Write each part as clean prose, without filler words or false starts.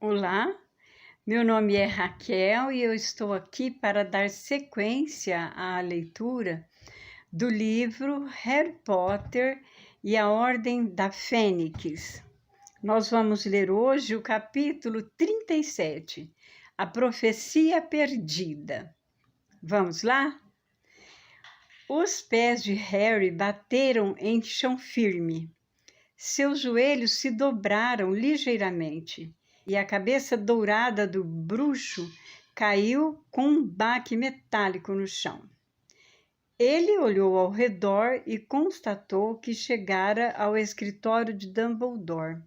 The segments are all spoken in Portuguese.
Olá, meu nome é Raquel e eu estou aqui para dar sequência à leitura do livro Harry Potter e a Ordem da Fênix. Nós vamos ler hoje o capítulo 37, A Profecia Perdida. Vamos lá? Os pés de Harry bateram em chão firme. Seus joelhos se dobraram ligeiramente e a cabeça dourada do bruxo caiu com um baque metálico no chão. Ele olhou ao redor e constatou que chegara ao escritório de Dumbledore.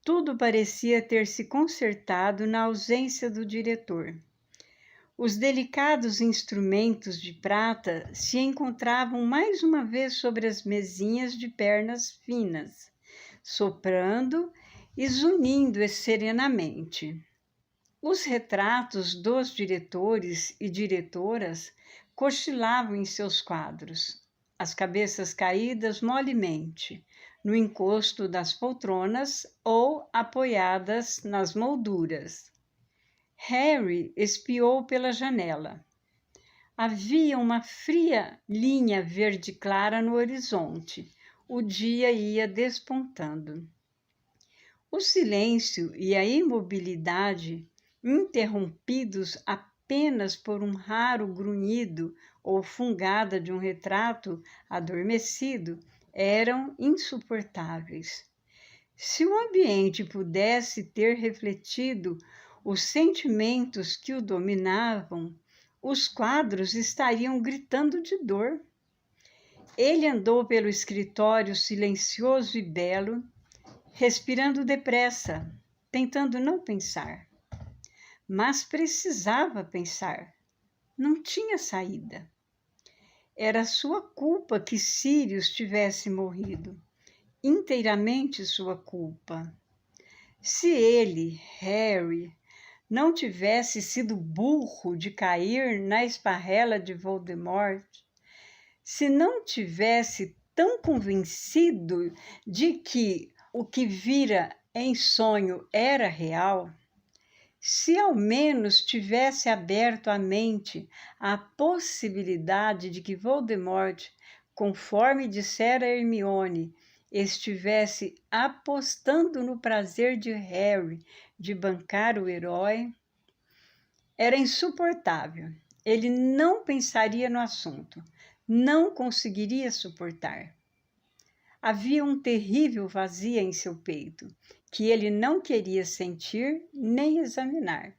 Tudo parecia ter se consertado na ausência do diretor. Os delicados instrumentos de prata se encontravam mais uma vez sobre as mesinhas de pernas finas, soprando e zunindo serenamente. Os retratos dos diretores e diretoras cochilavam em seus quadros, as cabeças caídas molemente, no encosto das poltronas ou apoiadas nas molduras. Harry espiou pela janela. Havia uma fria linha verde clara no horizonte. O dia ia despontando. O silêncio e a imobilidade, interrompidos apenas por um raro grunhido ou fungada de um retrato adormecido, eram insuportáveis. Se o ambiente pudesse ter refletido os sentimentos que o dominavam, os quadros estariam gritando de dor. Ele andou pelo escritório silencioso e belo, respirando depressa, tentando não pensar. Mas precisava pensar. Não tinha saída. Era sua culpa que Sirius tivesse morrido. Inteiramente sua culpa. Se ele, Harry, não tivesse sido burro de cair na esparrela de Voldemort, se não tivesse tão convencido de que o que vira em sonho era real, se ao menos tivesse aberto a mente à possibilidade de que Voldemort, conforme dissera Hermione, estivesse apostando no prazer de Harry de bancar o herói, era insuportável. Ele não pensaria no assunto, não conseguiria suportar. Havia um terrível vazio em seu peito, que ele não queria sentir nem examinar.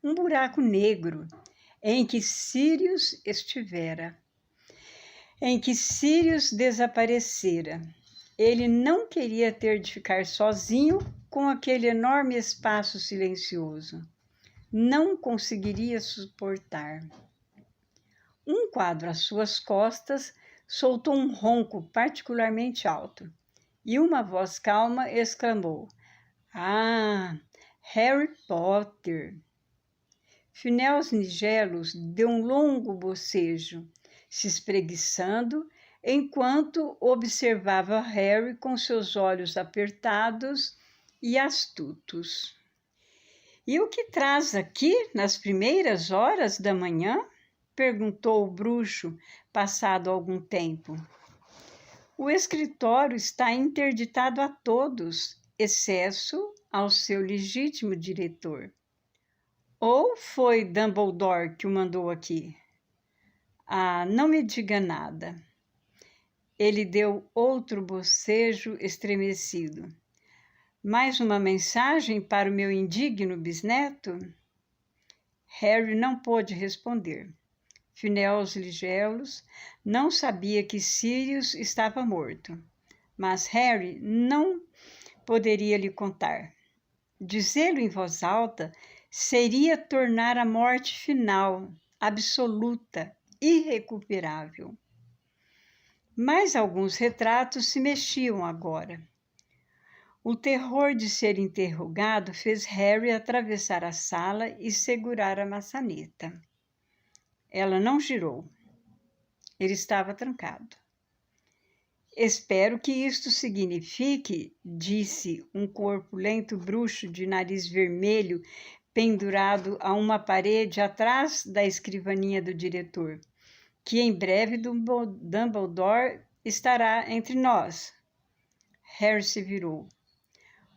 Um buraco negro em que Sirius estivera, em que Sirius desaparecera. Ele não queria ter de ficar sozinho com aquele enorme espaço silencioso. Não conseguiria suportar. Um quadro às suas costas soltou um ronco particularmente alto, e uma voz calma exclamou: "Ah, Harry Potter!" Phineas Nigellus deu um longo bocejo, se espreguiçando, enquanto observava Harry com seus olhos apertados e astutos. "E o que traz aqui nas primeiras horas da manhã?" perguntou o bruxo, passado algum tempo. "O escritório está interditado a todos, exceto ao seu legítimo diretor." "Ou foi Dumbledore que o mandou aqui?" "Ah, não me diga nada." Ele deu outro bocejo estremecido. "Mais uma mensagem para o meu indigno bisneto?" Harry não pôde responder. Phineas Nigellus não sabia que Sirius estava morto, mas Harry não poderia lhe contar. Dizê-lo em voz alta seria tornar a morte final, absoluta, irrecuperável. Mas alguns retratos se mexiam agora. O terror de ser interrogado fez Harry atravessar a sala e segurar a maçaneta. Ela não girou. Ele estava trancado. Espero que isto signifique, disse um corpulento bruxo de nariz vermelho pendurado a uma parede atrás da escrivaninha do diretor, que em breve Dumbledore estará entre nós. Harry se virou.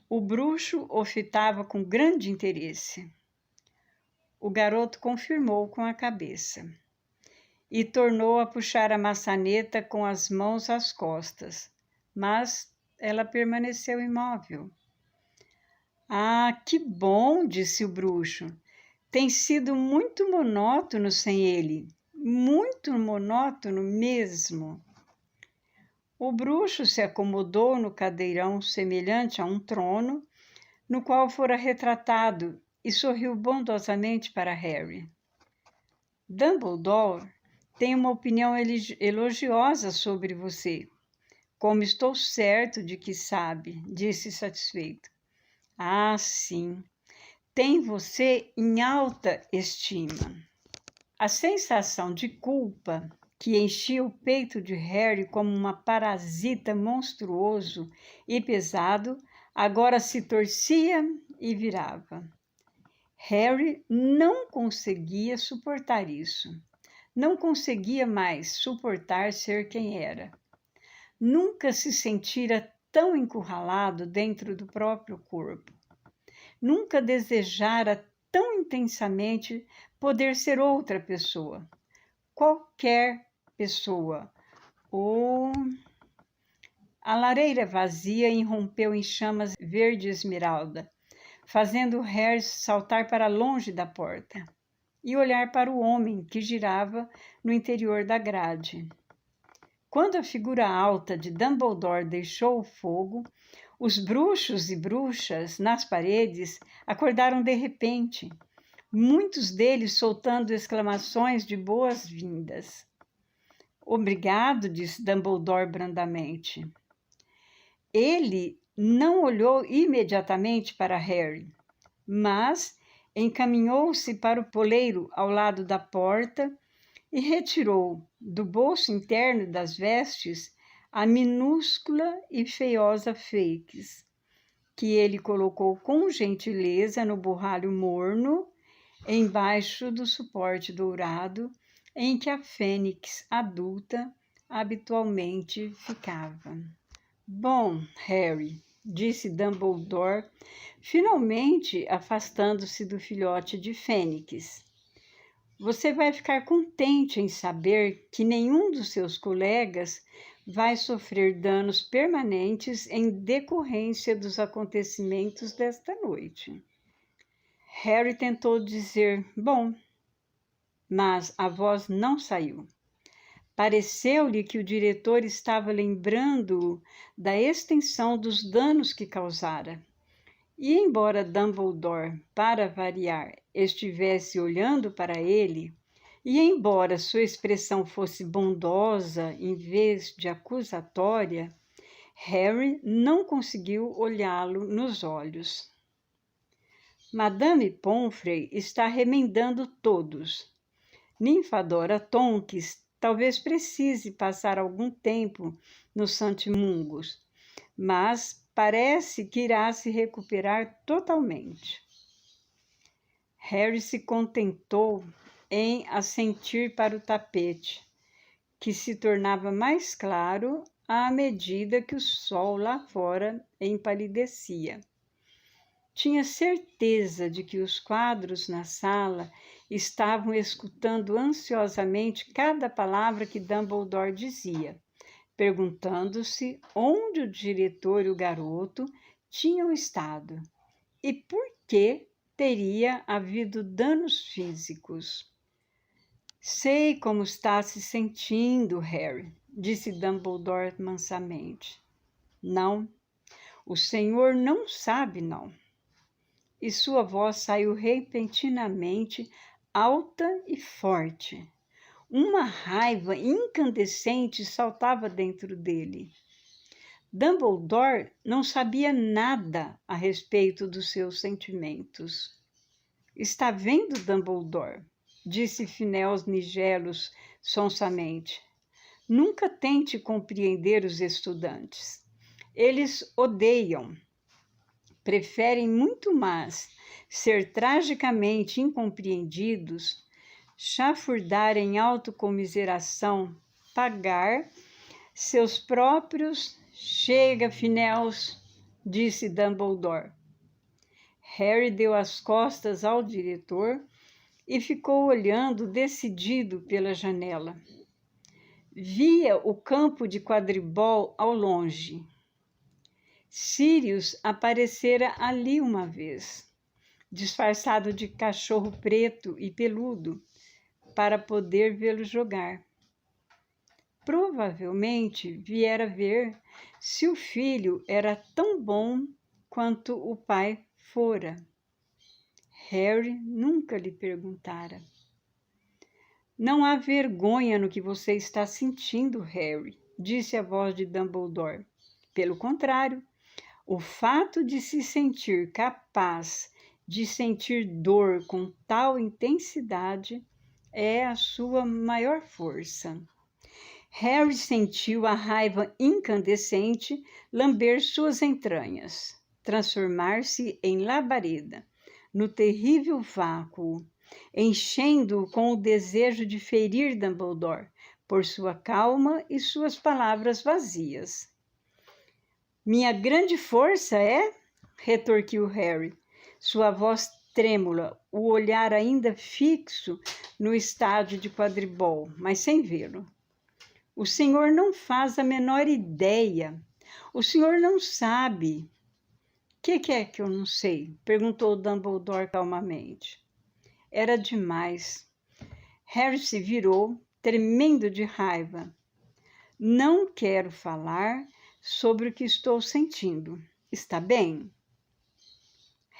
O bruxo o fitava com grande interesse. O garoto confirmou com a cabeça e tornou a puxar a maçaneta com as mãos às costas, mas ela permaneceu imóvel. Ah, que bom, disse o bruxo. Tem sido muito monótono sem ele, muito monótono mesmo. O bruxo se acomodou no cadeirão semelhante a um trono, no qual fora retratado, e sorriu bondosamente para Harry. Dumbledore tem uma opinião elogiosa sobre você, como estou certo de que sabe, disse satisfeito. Ah, sim, tem você em alta estima. A sensação de culpa que enchia o peito de Harry como uma parasita monstruoso e pesado, agora se torcia e virava. Harry não conseguia suportar isso. Não conseguia mais suportar ser quem era. Nunca se sentira tão encurralado dentro do próprio corpo. Nunca desejara tão intensamente poder ser outra pessoa. Qualquer pessoa. A lareira vazia irrompeu em chamas verde esmeralda, fazendo Harry saltar para longe da porta e olhar para o homem que girava no interior da grade. Quando a figura alta de Dumbledore deixou o fogo, os bruxos e bruxas nas paredes acordaram de repente, muitos deles soltando exclamações de boas-vindas. Obrigado, disse Dumbledore brandamente. Ele não olhou imediatamente para Harry, mas encaminhou-se para o poleiro ao lado da porta e retirou do bolso interno das vestes a minúscula e feiosa Fawkes, que ele colocou com gentileza no borralho morno, embaixo do suporte dourado em que a fênix adulta habitualmente ficava. Bom, Harry, disse Dumbledore, finalmente afastando-se do filhote de fênix. Você vai ficar contente em saber que nenhum dos seus colegas vai sofrer danos permanentes em decorrência dos acontecimentos desta noite. Harry tentou dizer, bom, mas a voz não saiu. Pareceu-lhe que o diretor estava lembrando da extensão dos danos que causara. E embora Dumbledore, para variar, estivesse olhando para ele, e embora sua expressão fosse bondosa em vez de acusatória, Harry não conseguiu olhá-lo nos olhos. Madame Pomfrey está remendando todos. Ninfadora Tonks talvez precise passar algum tempo no Santimungus, mas parece que irá se recuperar totalmente. Harry se contentou em assentir para o tapete, que se tornava mais claro à medida que o sol lá fora empalidecia. Tinha certeza de que os quadros na sala estavam escutando ansiosamente cada palavra que Dumbledore dizia, perguntando-se onde o diretor e o garoto tinham estado e por que teria havido danos físicos. Sei como está se sentindo, Harry, disse Dumbledore mansamente. Não, o senhor não sabe, não. E sua voz saiu repentinamente alta e forte. Uma raiva incandescente saltava dentro dele. Dumbledore não sabia nada a respeito dos seus sentimentos. Está vendo, Dumbledore? Disse Phineas Nigellus sonsamente. Nunca tente compreender os estudantes. Eles odeiam. Preferem muito mais ser tragicamente incompreendidos, chafurdar em autocomiseração, pagar seus próprios... Chega, Phineas, disse Dumbledore. Harry deu as costas ao diretor e ficou olhando decidido pela janela. Via o campo de quadribol ao longe. Sirius aparecera ali uma vez, disfarçado de cachorro preto e peludo, para poder vê-lo jogar. Provavelmente viera ver se o filho era tão bom quanto o pai fora. Harry nunca lhe perguntara. Não há vergonha no que você está sentindo, Harry, disse a voz de Dumbledore. Pelo contrário, o fato de se sentir capaz de sentir dor com tal intensidade é a sua maior força. Harry sentiu a raiva incandescente lamber suas entranhas, transformar-se em labareda, no terrível vácuo, enchendo-o com o desejo de ferir Dumbledore por sua calma e suas palavras vazias. Minha grande força é? Retorquiu Harry, sua voz trêmula, o olhar ainda fixo no estádio de quadribol, mas sem vê-lo. O senhor não faz a menor ideia. O senhor não sabe. Que é que eu não sei? Perguntou Dumbledore calmamente. Era demais. Harry se virou, tremendo de raiva. Não quero falar sobre o que estou sentindo. Está bem?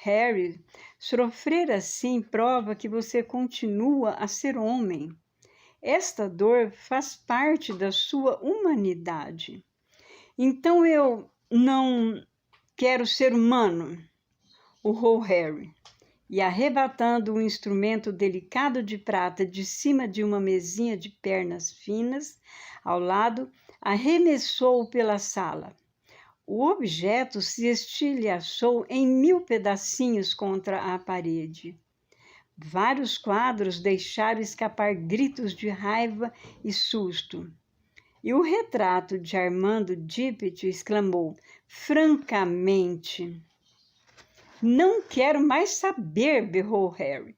Harry, sofrer assim prova que você continua a ser homem. Esta dor faz parte da sua humanidade. Então eu não quero ser humano, urrou Harry, e arrebatando um instrumento delicado de prata de cima de uma mesinha de pernas finas ao lado, arremessou-o pela sala. O objeto se estilhaçou em 1000 pedacinhos contra a parede. Vários quadros deixaram escapar gritos de raiva e susto. E o retrato de Armando Dippet exclamou, francamente... Não quero mais saber, berrou Harry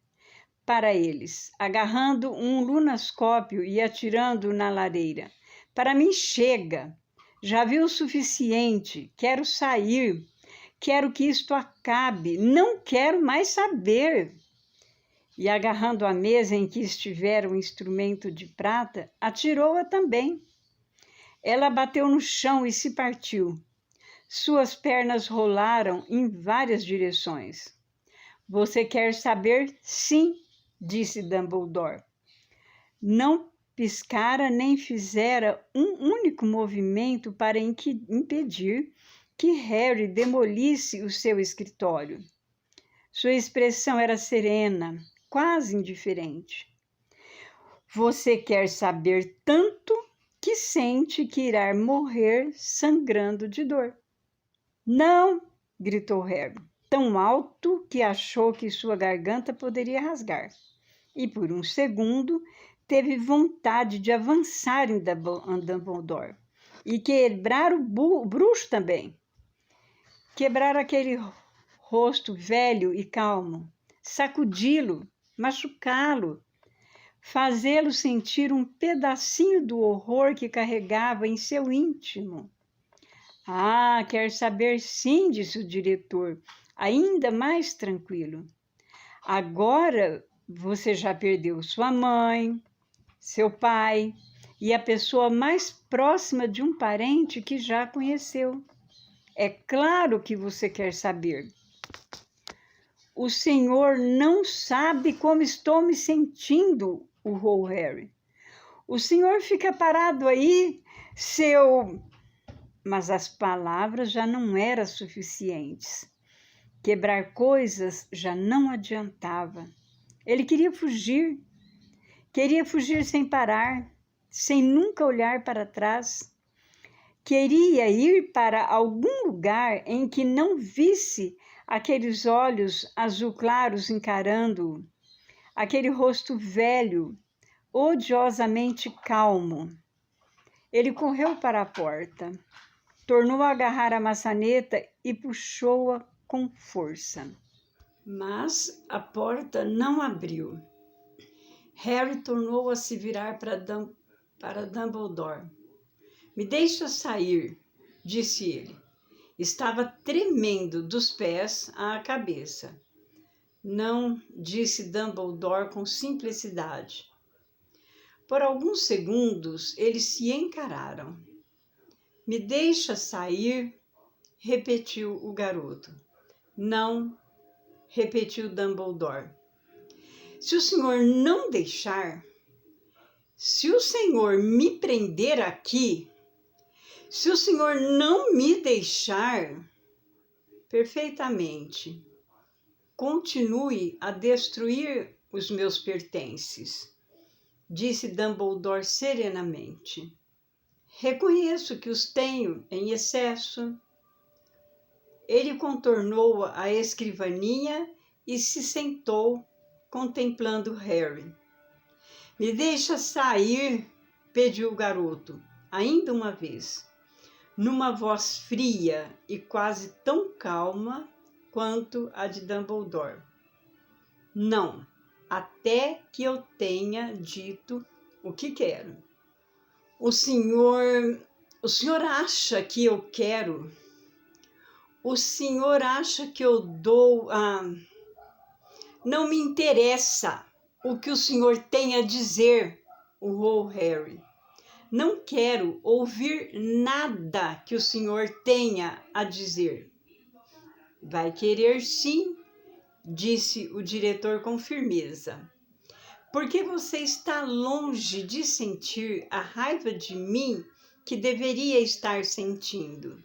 para eles, agarrando um lunascópio e atirando na lareira. Para mim chega. Já vi o suficiente. Quero sair. Quero que isto acabe. Não quero mais saber. E agarrando a mesa em que estivera o instrumento de prata, atirou-a também. Ela bateu no chão e se partiu. Suas pernas rolaram em várias direções. Você quer saber? Sim, disse Dumbledore. Não piscara nem fizera um único movimento para impedir que Harry demolisse o seu escritório. Sua expressão era serena, quase indiferente. Você quer saber tanto que sente que irá morrer sangrando de dor. Não, gritou Harry, tão alto que achou que sua garganta poderia rasgar. E por um segundo teve vontade de avançar em Dumbledore e quebrar o bruxo também. Quebrar aquele rosto velho e calmo, sacudi-lo, machucá-lo, fazê-lo sentir um pedacinho do horror que carregava em seu íntimo. Ah, quer saber sim, disse o diretor, ainda mais tranquilo. Agora você já perdeu sua mãe, seu pai e a pessoa mais próxima de um parente que já conheceu. É claro que você quer saber. O senhor não sabe como estou me sentindo, urrou Harry. O senhor fica parado aí, seu... Mas as palavras já não eram suficientes. Quebrar coisas já não adiantava. Ele queria fugir sem parar. sem nunca olhar para trás. Queria ir para algum lugar em que não visse aqueles olhos azul claros encarando-o, aquele rosto velho, odiosamente calmo. Ele correu para a porta, tornou a agarrar a maçaneta e puxou-a com força. Mas a porta não abriu. Harry tornou a se virar para Dumbledore. Me deixa sair, disse ele. Estava tremendo dos pés à cabeça. Não, disse Dumbledore com simplicidade. Por alguns segundos, eles se encararam. Me deixa sair, repetiu o garoto. Não, repetiu Dumbledore. Se o senhor não deixar, se o senhor me prender aqui, se o senhor não me deixar, perfeitamente, continue a destruir os meus pertences, disse Dumbledore serenamente. Reconheço que os tenho em excesso. Ele contornou a escrivaninha e se sentou, contemplando Harry. Me deixa sair, pediu o garoto, ainda uma vez, numa voz fria e quase tão calma quanto a de Dumbledore. Não, até que eu tenha dito o que quero. O senhor acha que eu quero? O senhor acha que eu dou a... Não me interessa o que o senhor tem a dizer, urrou Harry. Não quero ouvir nada que o senhor tenha a dizer. Vai querer sim, disse o diretor com firmeza. Porque você está longe de sentir a raiva de mim que deveria estar sentindo.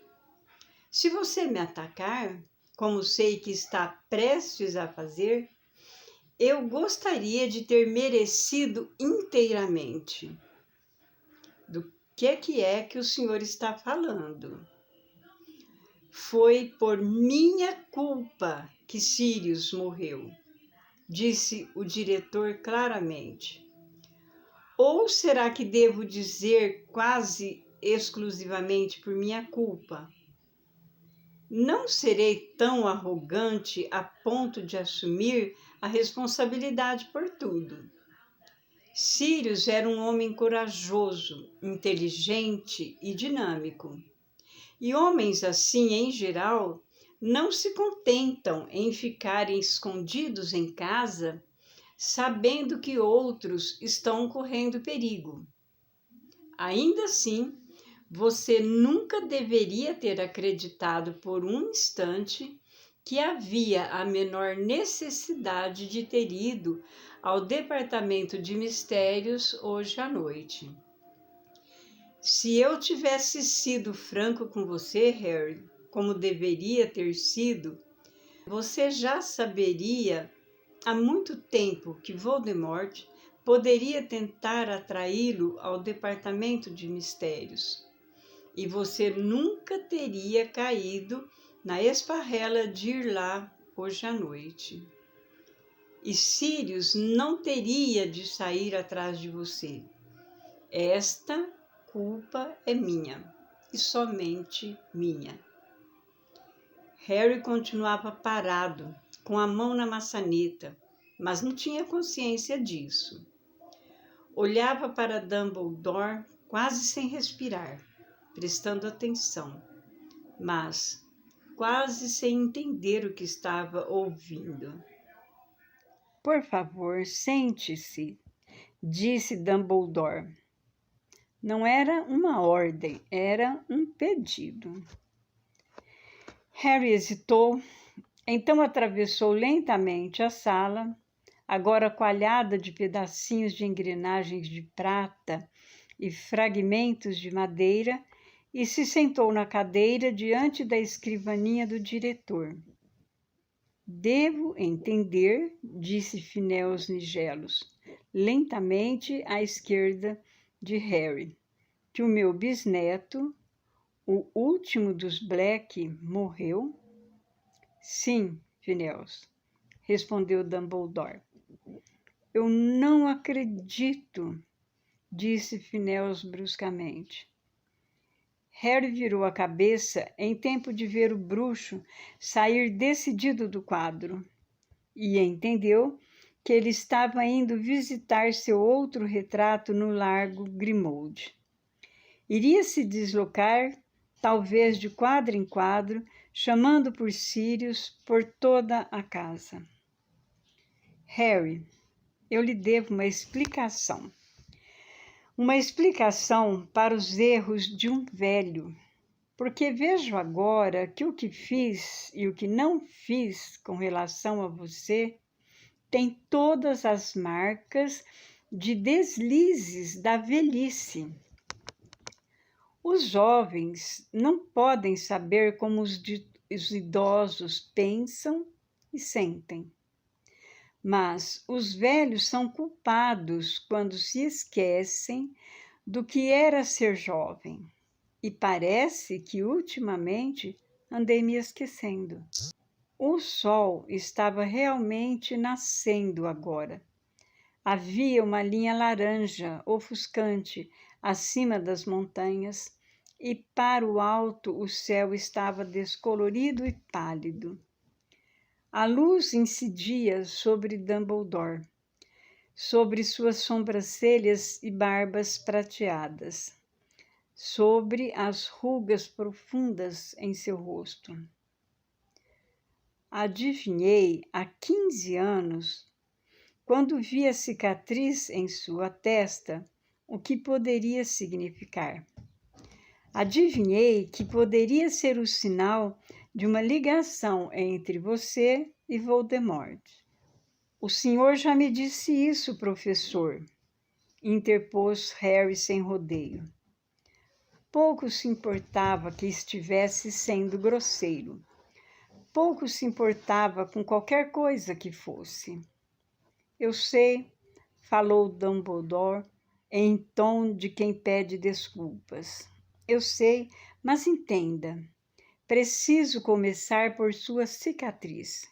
Se você me atacar, como sei que está prestes a fazer, eu gostaria de ter merecido inteiramente. Do que é que o senhor está falando? Foi por minha culpa que Sirius morreu, disse o diretor claramente. Ou será que devo dizer quase exclusivamente por minha culpa? Não serei tão arrogante a ponto de assumir a responsabilidade por tudo. Sirius era um homem corajoso, inteligente e dinâmico. E homens assim, em geral, não se contentam em ficarem escondidos em casa, sabendo que outros estão correndo perigo. Ainda assim, você nunca deveria ter acreditado por um instante que havia a menor necessidade de ter ido ao Departamento de Mistérios hoje à noite. Se eu tivesse sido franco com você, Harry, como deveria ter sido, você já saberia há muito tempo que Voldemort poderia tentar atraí-lo ao Departamento de Mistérios. E você nunca teria caído na esparrela de ir lá hoje à noite. E Sirius não teria de sair atrás de você. Esta culpa é minha, e somente minha. Harry continuava parado, com a mão na maçaneta, mas não tinha consciência disso. Olhava para Dumbledore quase sem respirar, prestando atenção, mas quase sem entender o que estava ouvindo. Por favor, sente-se, disse Dumbledore. Não era uma ordem, era um pedido. Harry hesitou, então atravessou lentamente a sala, agora coalhada de pedacinhos de engrenagens de prata e fragmentos de madeira, e se sentou na cadeira diante da escrivaninha do diretor. Devo entender, disse Phineas Nigelos, lentamente à esquerda de Harry, que o meu bisneto, o último dos Black, morreu? Sim, Phineas, respondeu Dumbledore. Eu não acredito, disse Phineas bruscamente. Harry virou a cabeça em tempo de ver o bruxo sair decidido do quadro e entendeu que ele estava indo visitar seu outro retrato no Largo Grimmauld. Iria se deslocar, talvez de quadro em quadro, chamando por Sirius por toda a casa. Harry, eu lhe devo uma explicação. Uma explicação para os erros de um velho, porque vejo agora que o que fiz e o que não fiz com relação a você tem todas as marcas de deslizes da velhice. Os jovens não podem saber como os idosos pensam e sentem. Mas os velhos são culpados quando se esquecem do que era ser jovem. E parece que ultimamente andei me esquecendo. O sol estava realmente nascendo agora. Havia uma linha laranja ofuscante acima das montanhas e para o alto o céu estava descolorido e pálido. A luz incidia sobre Dumbledore, sobre suas sobrancelhas e barbas prateadas, sobre as rugas profundas em seu rosto. Adivinhei há 15 anos, quando vi a cicatriz em sua testa, o que poderia significar. Adivinhei que poderia ser o sinal de uma ligação entre você e Voldemort. O senhor já me disse isso, professor, interpôs Harry sem rodeio. Pouco se importava que estivesse sendo grosseiro. Pouco se importava com qualquer coisa que fosse. Eu sei, falou Dumbledore em tom de quem pede desculpas. Eu sei, mas entenda, preciso começar por sua cicatriz.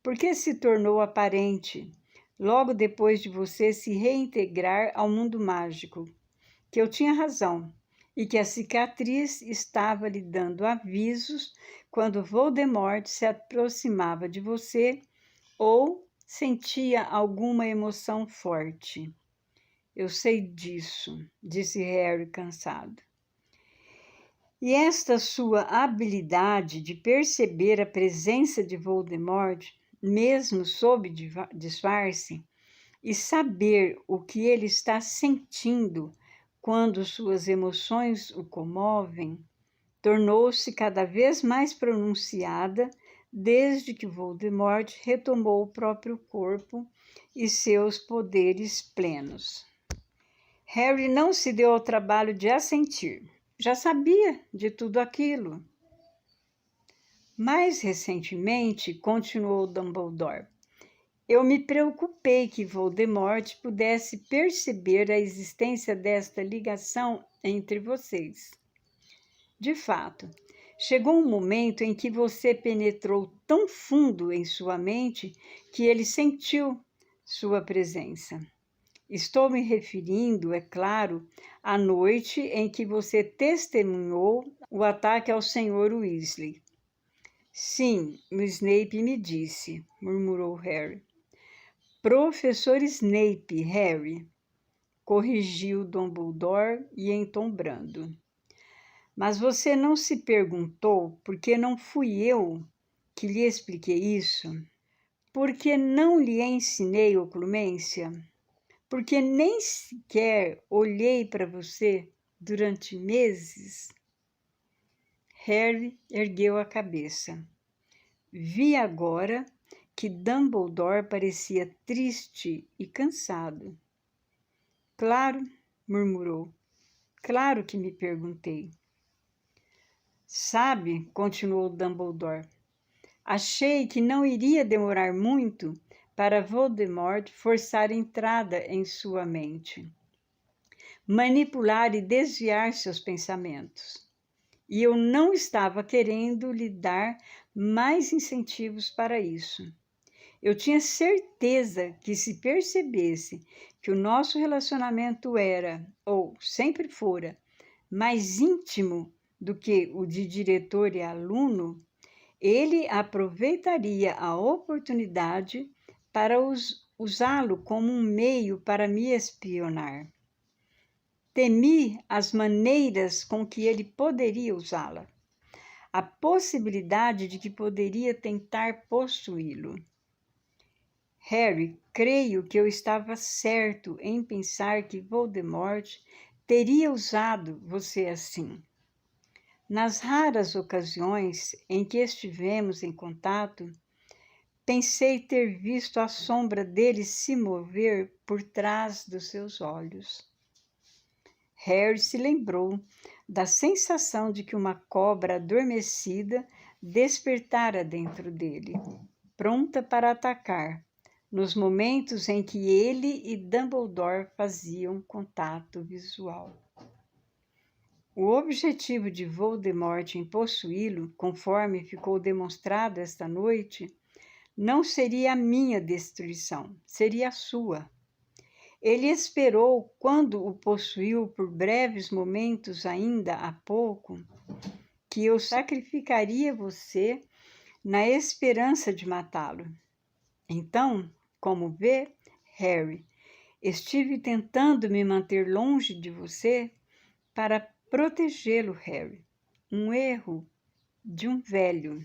Porque se tornou aparente, logo depois de você se reintegrar ao mundo mágico, que eu tinha razão e que a cicatriz estava lhe dando avisos quando Voldemort se aproximava de você ou sentia alguma emoção forte. Eu sei disso, disse Harry cansado. E esta sua habilidade de perceber a presença de Voldemort, mesmo sob disfarce, e saber o que ele está sentindo quando suas emoções o comovem, tornou-se cada vez mais pronunciada desde que Voldemort retomou o próprio corpo e seus poderes plenos. Harry não se deu ao trabalho de assentir. Já sabia de tudo aquilo. Mais recentemente, continuou Dumbledore, eu me preocupei que Voldemort pudesse perceber a existência desta ligação entre vocês. De fato, chegou um momento em que você penetrou tão fundo em sua mente que ele sentiu sua presença. Estou me referindo, é claro, à noite em que você testemunhou o ataque ao Sr. Weasley. Sim, o Snape me disse, murmurou Harry. Professor Snape, Harry, corrigiu Dumbledore e em tom brando. Mas você não se perguntou por que não fui eu que lhe expliquei isso? Por que não lhe ensinei oclumência? Porque nem sequer olhei para você durante meses? Harry ergueu a cabeça. Vi agora que Dumbledore parecia triste e cansado. Claro, murmurou. Claro que me perguntei. Sabe, continuou Dumbledore, achei que não iria demorar muito para Voldemort forçar entrada em sua mente. manipular e desviar seus pensamentos. E eu não estava querendo lhe dar mais incentivos para isso. Eu tinha certeza que se percebesse que o nosso relacionamento era, ou sempre fora, mais íntimo do que o de diretor e aluno, ele aproveitaria a oportunidade para usá-lo como um meio para me espionar. Temi as maneiras com que ele poderia usá-la, a possibilidade de que poderia tentar possuí-lo. Harry, creio que eu estava certo em pensar que Voldemort teria usado você assim. Nas raras ocasiões em que estivemos em contato, pensei ter visto a sombra dele se mover por trás dos seus olhos. Harry se lembrou da sensação de que uma cobra adormecida despertara dentro dele, pronta para atacar, nos momentos em que ele e Dumbledore faziam contato visual. O objetivo de Voldemort em possuí-lo, conforme ficou demonstrado esta noite, não seria a minha destruição, seria a sua. Ele esperou, quando o possuiu por breves momentos ainda há pouco, que eu sacrificaria você na esperança de matá-lo. Então, como vê, Harry, estive tentando me manter longe de você para protegê-lo, Harry. Um erro de um velho.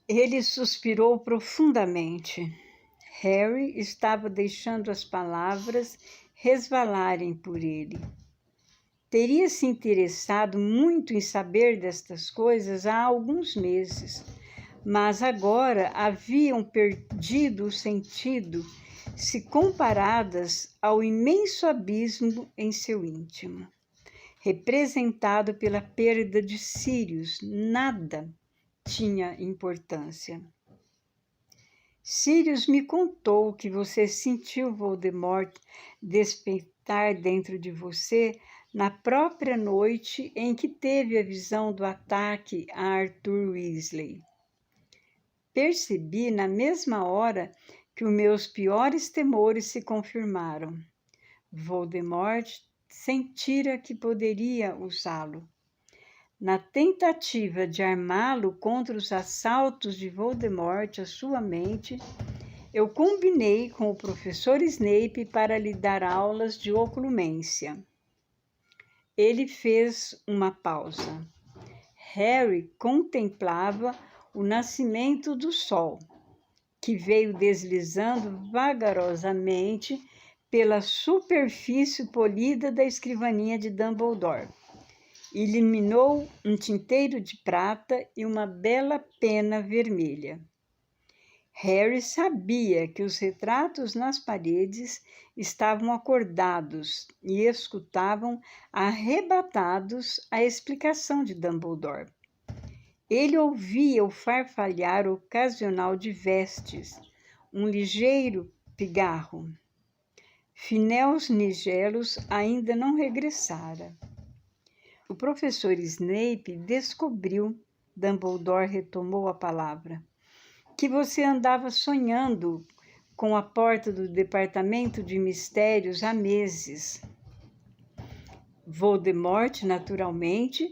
Ele suspirou profundamente. Harry estava deixando as palavras resvalarem por ele. Teria se interessado muito em saber destas coisas há alguns meses, mas agora haviam perdido o sentido se comparadas ao imenso abismo em seu íntimo, representado pela perda de Sirius. Nada tinha importância. Sirius me contou que você sentiu Voldemort despertar dentro de você na própria noite em que teve a visão do ataque a Arthur Weasley. Percebi na mesma hora que os meus piores temores se confirmaram. Voldemort sentira que poderia usá-lo. Na tentativa de armá-lo contra os assaltos de Voldemort à sua mente, eu combinei com o professor Snape para lhe dar aulas de oculumência. Ele fez uma pausa. Harry contemplava o nascimento do sol, que veio deslizando vagarosamente pela superfície polida da escrivaninha de Dumbledore. Iluminou um tinteiro de prata e uma bela pena vermelha. Harry sabia que os retratos nas paredes estavam acordados e escutavam arrebatados a explicação de Dumbledore. Ele ouvia o farfalhar ocasional de vestes, um ligeiro pigarro. Finéus Nigelos ainda não regressara. O professor Snape descobriu, Dumbledore retomou a palavra, que você andava sonhando com a porta do Departamento de Mistérios há meses. Voldemort, naturalmente,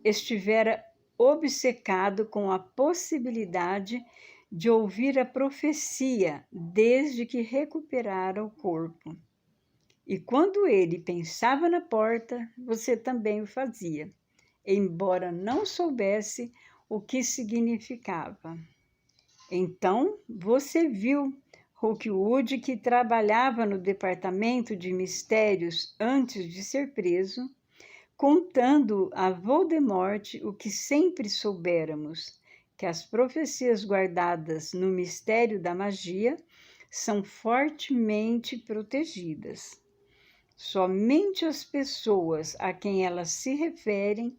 estivera obcecado com a possibilidade de ouvir a profecia desde que recuperara o corpo. E quando ele pensava na porta, você também o fazia, embora não soubesse o que significava. Então, você viu Rookwood, que trabalhava no Departamento de Mistérios antes de ser preso, contando a Voldemort o que sempre soubéramos, que as profecias guardadas no mistério da magia são fortemente protegidas. Somente as pessoas a quem elas se referem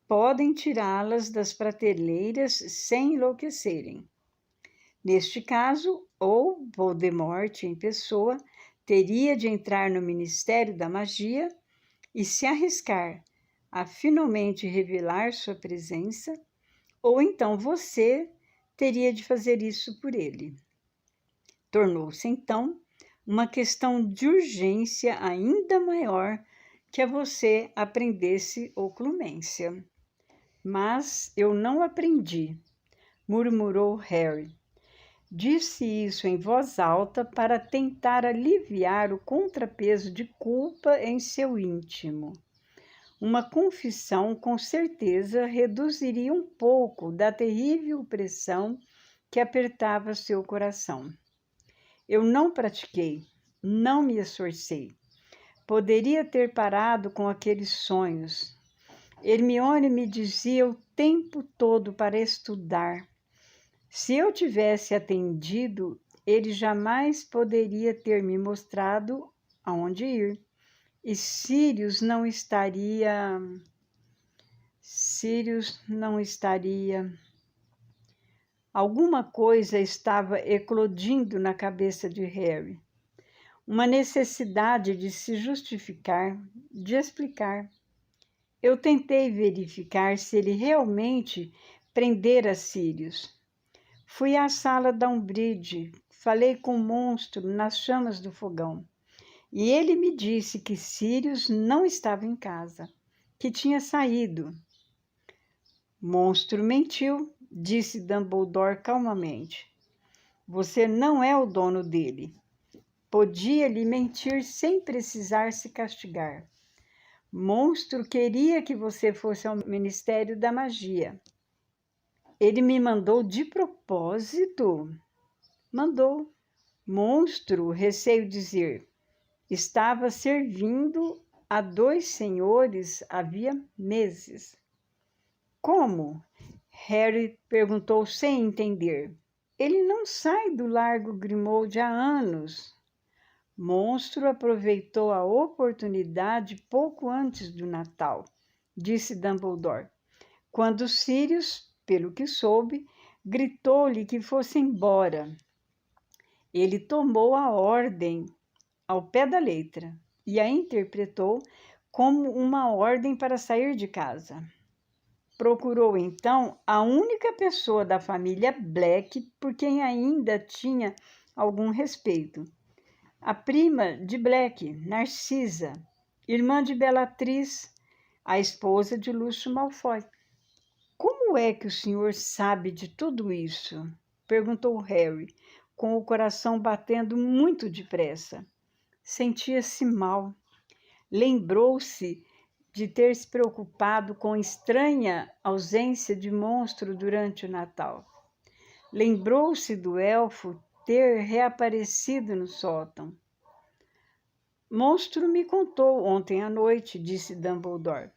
podem tirá-las das prateleiras sem enlouquecerem. Neste caso, ou Voldemort em pessoa teria de entrar no Ministério da Magia e se arriscar a finalmente revelar sua presença, ou então você teria de fazer isso por ele. Tornou-se, então, uma questão de urgência ainda maior que a você aprendesse oclumência. Mas eu não aprendi, murmurou Harry. Disse isso em voz alta para tentar aliviar o contrapeso de culpa em seu íntimo. Uma confissão, com certeza, reduziria um pouco da terrível pressão que apertava seu coração. Eu não pratiquei, não me esforcei. Poderia ter parado com aqueles sonhos. Hermione me dizia o tempo todo para estudar. Se eu tivesse atendido, ele jamais poderia ter me mostrado aonde ir. E Sirius não estaria... Alguma coisa estava eclodindo na cabeça de Harry. Uma necessidade de se justificar, de explicar. Eu tentei verificar se ele realmente prendera Sirius. Fui à sala da Umbridge, falei com o monstro nas chamas do fogão. E ele me disse que Sirius não estava em casa, que tinha saído. Monstro mentiu, disse Dumbledore calmamente. Você não é o dono dele. Podia lhe mentir sem precisar se castigar. Monstro queria que você fosse ao Ministério da Magia. Ele me mandou de propósito? Mandou. Monstro, receio dizer, estava servindo a 2 senhores havia meses. Como? Harry perguntou sem entender. Ele não sai do Largo Grimmauld há anos. Monstro aproveitou a oportunidade pouco antes do Natal, disse Dumbledore, quando Sirius, pelo que soube, gritou-lhe que fosse embora. Ele tomou a ordem ao pé da letra e a interpretou como uma ordem para sair de casa. Procurou, então, a única pessoa da família Black por quem ainda tinha algum respeito. A prima de Black, Narcisa, irmã de Bellatrix, a esposa de Lúcio Malfoy. Como é que o senhor sabe de tudo isso? Perguntou Harry, com o coração batendo muito depressa. Sentia-se mal. Lembrou-se de ter se preocupado com estranha ausência de monstro durante o Natal. Lembrou-se do elfo ter reaparecido no sótão. Monstro me contou ontem à noite, disse Dumbledore.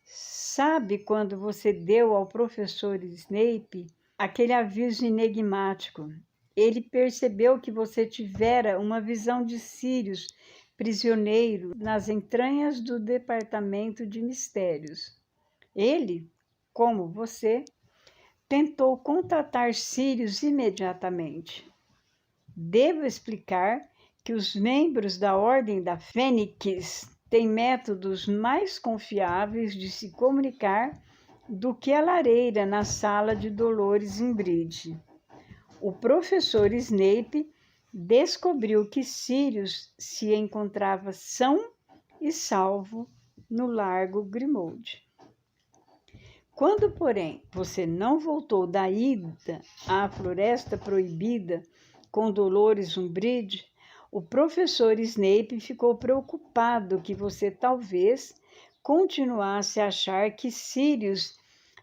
Sabe quando você deu ao professor Snape aquele aviso enigmático? Ele percebeu que você tivera uma visão de Sirius prisioneiro nas entranhas do Departamento de Mistérios. Ele, como você, tentou contatar Sirius imediatamente. Devo explicar que os membros da Ordem da Fênix têm métodos mais confiáveis de se comunicar do que a lareira na sala de Dolores Umbridge. O professor Snape descobriu que Sirius se encontrava são e salvo no Largo Grimmauld. Quando, porém, você não voltou da ida à Floresta Proibida com Dolores Umbridge, o professor Snape ficou preocupado que você talvez continuasse a achar que Sirius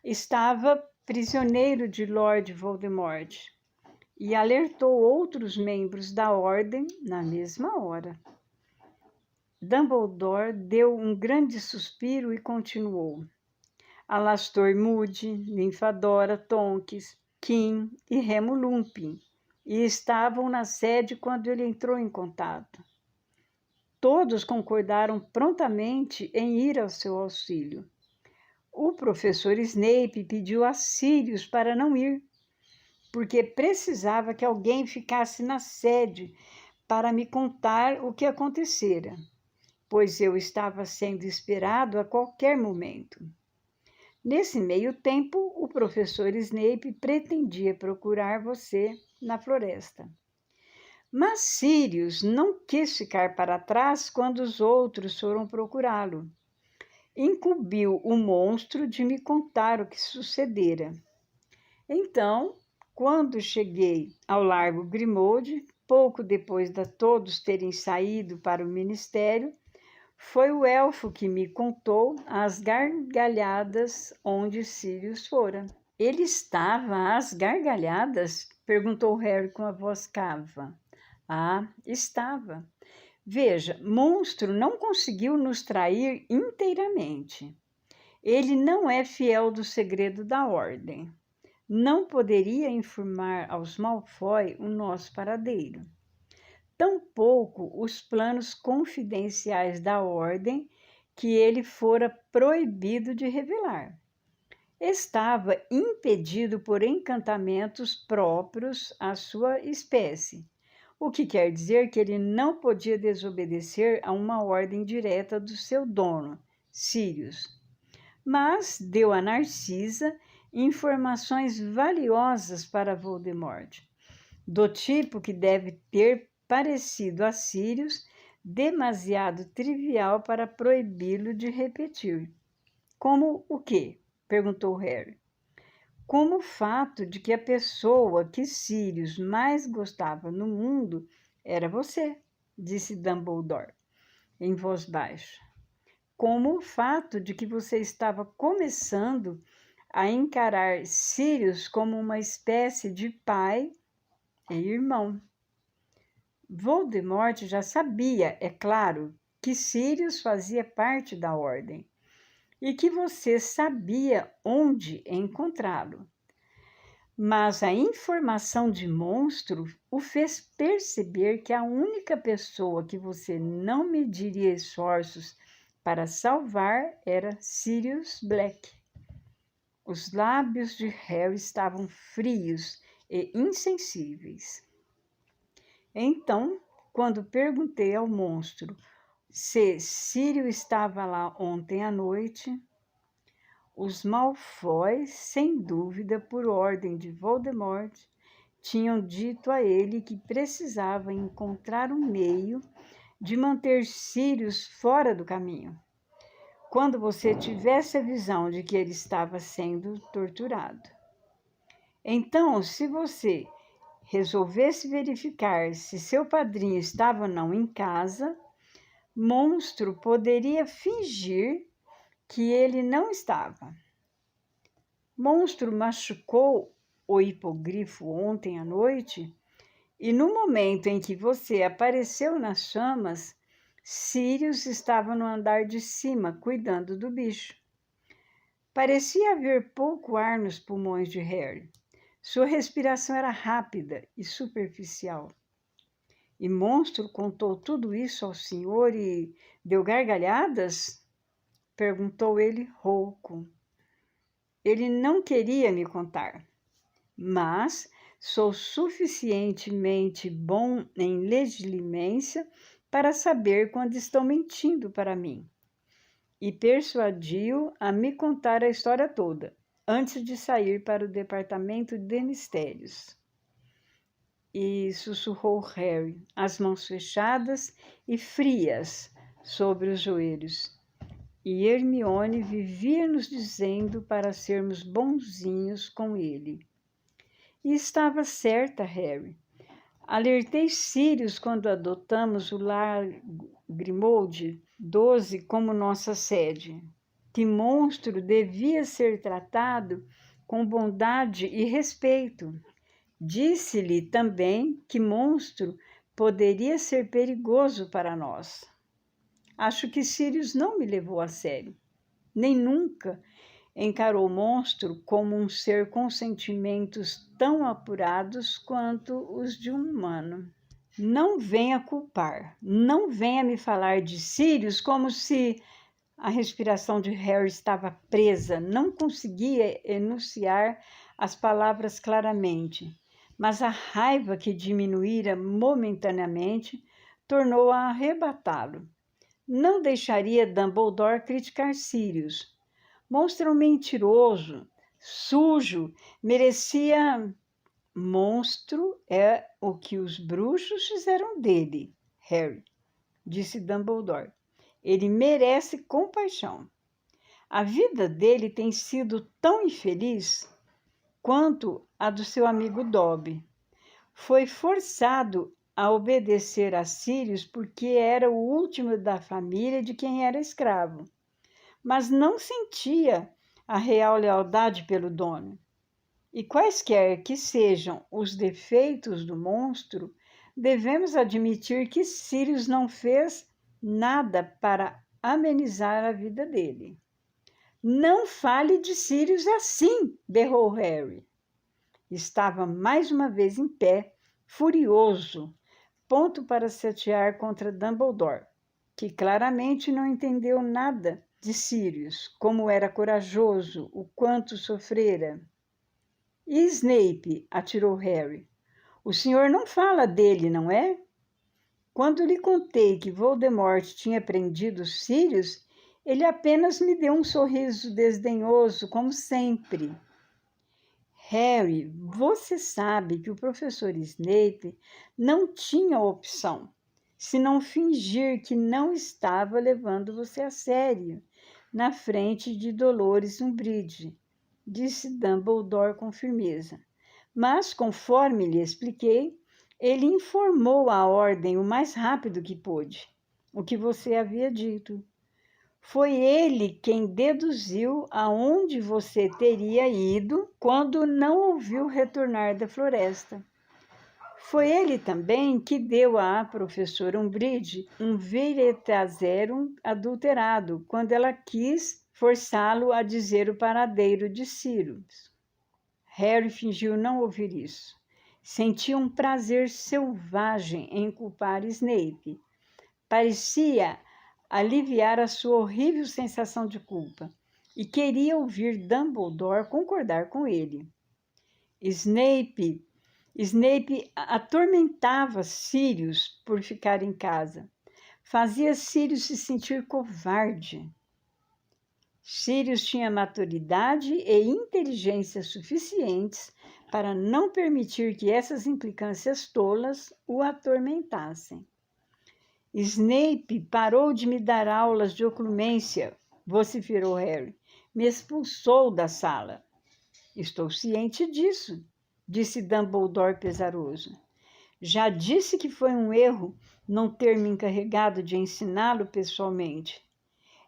estava prisioneiro de Lord Voldemort e alertou outros membros da ordem na mesma hora. Dumbledore deu um grande suspiro e continuou. Alastor Moody, Ninfadora Tonks, Kim e Remo Lupin, e estavam na sede quando ele entrou em contato. Todos concordaram prontamente em ir ao seu auxílio. O professor Snape pediu a Sirius para não ir, porque precisava que alguém ficasse na sede para me contar o que acontecera, pois eu estava sendo esperado a qualquer momento. Nesse meio tempo, o professor Snape pretendia procurar você na floresta. Mas Sirius não quis ficar para trás quando os outros foram procurá-lo. Incumbiu o monstro de me contar o que sucedera. Então, quando cheguei ao Largo Grimmauld, pouco depois de todos terem saído para o ministério, foi o elfo que me contou às gargalhadas onde Sirius fora. Ele estava às gargalhadas? Perguntou Harry com a voz cava. Ah, estava. Veja, monstro não conseguiu nos trair inteiramente. Ele não é fiel do segredo da ordem. Não poderia informar aos Malfoy o nosso paradeiro. Tampouco os planos confidenciais da ordem que ele fora proibido de revelar. Estava impedido por encantamentos próprios à sua espécie, o que quer dizer que ele não podia desobedecer a uma ordem direta do seu dono, Sirius. Mas deu a Narcisa informações valiosas para Voldemort, do tipo que deve ter parecido a Sirius demasiado trivial para proibi-lo de repetir. Como o quê? Perguntou Harry. Como o fato de que a pessoa que Sirius mais gostava no mundo era você, disse Dumbledore, em voz baixa. Como o fato de que você estava começando a encarar Sirius como uma espécie de pai e irmão. Voldemort já sabia, é claro, que Sirius fazia parte da ordem e que você sabia onde encontrá-lo. Mas a informação de monstro o fez perceber que a única pessoa que você não mediria esforços para salvar era Sirius Black. Os lábios de Harry estavam frios e insensíveis. Então, quando perguntei ao monstro se Sirius estava lá ontem à noite, os Malfoy, sem dúvida por ordem de Voldemort, tinham dito a ele que precisava encontrar um meio de manter Sirius fora do caminho, quando você tivesse a visão de que ele estava sendo torturado. Então, se você resolvesse verificar se seu padrinho estava ou não em casa, monstro poderia fingir que ele não estava. Monstro machucou o hipogrifo ontem à noite e no momento em que você apareceu nas chamas, Sirius estava no andar de cima cuidando do bicho. Parecia haver pouco ar nos pulmões de Harry. Sua respiração era rápida e superficial. E monstro contou tudo isso ao senhor e deu gargalhadas? Perguntou ele rouco. Ele não queria me contar, mas sou suficientemente bom em legilimência para saber quando estão mentindo para mim. E persuadi-o a me contar a história toda, antes de sair para o departamento de mistérios. E sussurrou Harry, as mãos fechadas e frias sobre os joelhos. E Hermione vivia nos dizendo para sermos bonzinhos com ele. E estava certa, Harry. Alertei Sirius quando adotamos o Largo Grimmauld 12 como nossa sede, que monstro devia ser tratado com bondade e respeito. Disse-lhe também que monstro poderia ser perigoso para nós. Acho que Sirius não me levou a sério, nem nunca encarou o monstro como um ser com sentimentos tão apurados quanto os de um humano. Não venha culpar, não venha me falar de Sirius como se a respiração de Harry estava presa, não conseguia enunciar as palavras claramente. mas a raiva que diminuíra momentaneamente tornou a arrebatá-lo. Não deixaria Dumbledore criticar Sirius. Monstro mentiroso, sujo, merecia... Monstro é o que os bruxos fizeram dele, Harry, disse Dumbledore. Ele merece compaixão. A vida dele tem sido tão infeliz quanto a do seu amigo Dobby. Foi forçado a obedecer a Sirius porque era o último da família de quem era escravo, mas não sentia a real lealdade pelo dono. E quaisquer que sejam os defeitos do monstro, devemos admitir que Sirius não fez nada para amenizar a vida dele. Não fale de Sirius assim, berrou Harry. Estava mais uma vez em pé, furioso, ponto para se atear contra Dumbledore, que claramente não entendeu nada de Sirius, como era corajoso, o quanto sofrera. E Snape, atirou Harry. O senhor não fala dele, não é? Quando lhe contei que Voldemort tinha prendido Sirius, ele apenas me deu um sorriso desdenhoso, como sempre. Harry, você sabe que o professor Snape não tinha opção, senão fingir que não estava levando você a sério, na frente de Dolores Umbridge, disse Dumbledore com firmeza. Mas, conforme lhe expliquei, ele informou a ordem o mais rápido que pôde, o que você havia dito. Foi ele quem deduziu aonde você teria ido quando não ouviu retornar da floresta. Foi ele também que deu à professora Umbridge um Veritaserum adulterado, quando ela quis forçá-lo a dizer o paradeiro de Sirius. Harry fingiu não ouvir isso. Sentia um prazer selvagem em culpar Snape. Parecia aliviar a sua horrível sensação de culpa e queria ouvir Dumbledore concordar com ele. Snape atormentava Sirius por ficar em casa. Fazia Sirius se sentir covarde. Sirius tinha maturidade e inteligência suficientes para não permitir que essas implicâncias tolas o atormentassem. Snape parou de me dar aulas de oclumência, vociferou Harry. Me expulsou da sala. Estou ciente disso, disse Dumbledore pesaroso. Já disse que foi um erro não ter me encarregado de ensiná-lo pessoalmente.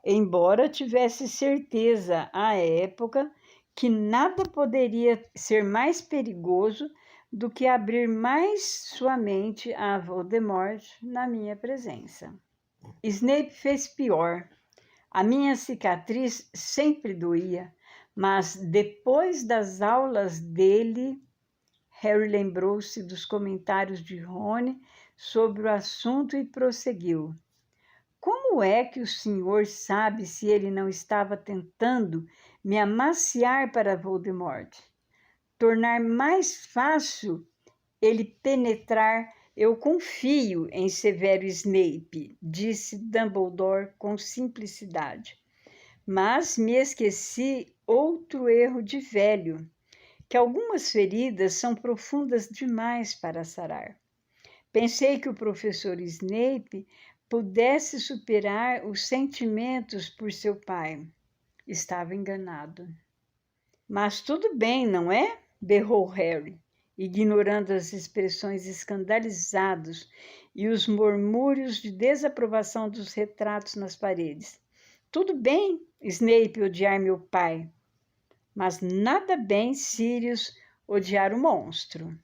Embora tivesse certeza à época que nada poderia ser mais perigoso do que abrir mais sua mente a Voldemort na minha presença. Snape fez pior. A minha cicatriz sempre doía, mas depois das aulas dele, Harry lembrou-se dos comentários de Rony sobre o assunto e prosseguiu. Como é que o senhor sabe se ele não estava tentando me amaciar para Voldemort? Tornar mais fácil ele penetrar, eu confio em Severo Snape, disse Dumbledore com simplicidade. Mas me esqueci outro erro de velho, que algumas feridas são profundas demais para sarar. Pensei que o professor Snape pudesse superar os sentimentos por seu pai. Estava enganado. Mas tudo bem, não é? Berrou Harry, ignorando as expressões escandalizados e os murmúrios de desaprovação dos retratos nas paredes. Tudo bem, Snape odiar meu pai, mas nada bem Sirius odiar o monstro.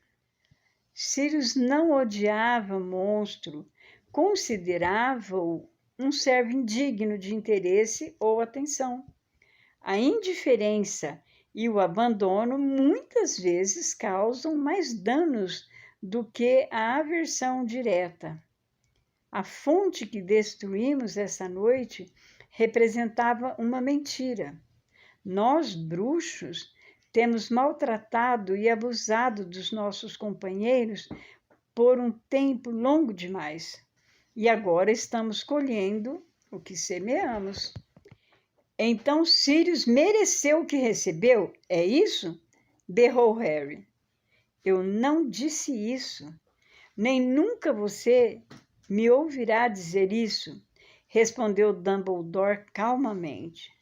Sirius não odiava o monstro, considerava-o um servo indigno de interesse ou atenção. A indiferença e o abandono muitas vezes causam mais danos do que a aversão direta. A fonte que destruímos essa noite representava uma mentira. Nós, bruxos, Temos maltratado e abusado dos nossos companheiros por um tempo longo demais. E agora estamos colhendo o que semeamos. Então Sirius mereceu o que recebeu, é isso? Berrou Harry. Eu não disse isso, nem nunca você me ouvirá dizer isso, respondeu Dumbledore calmamente.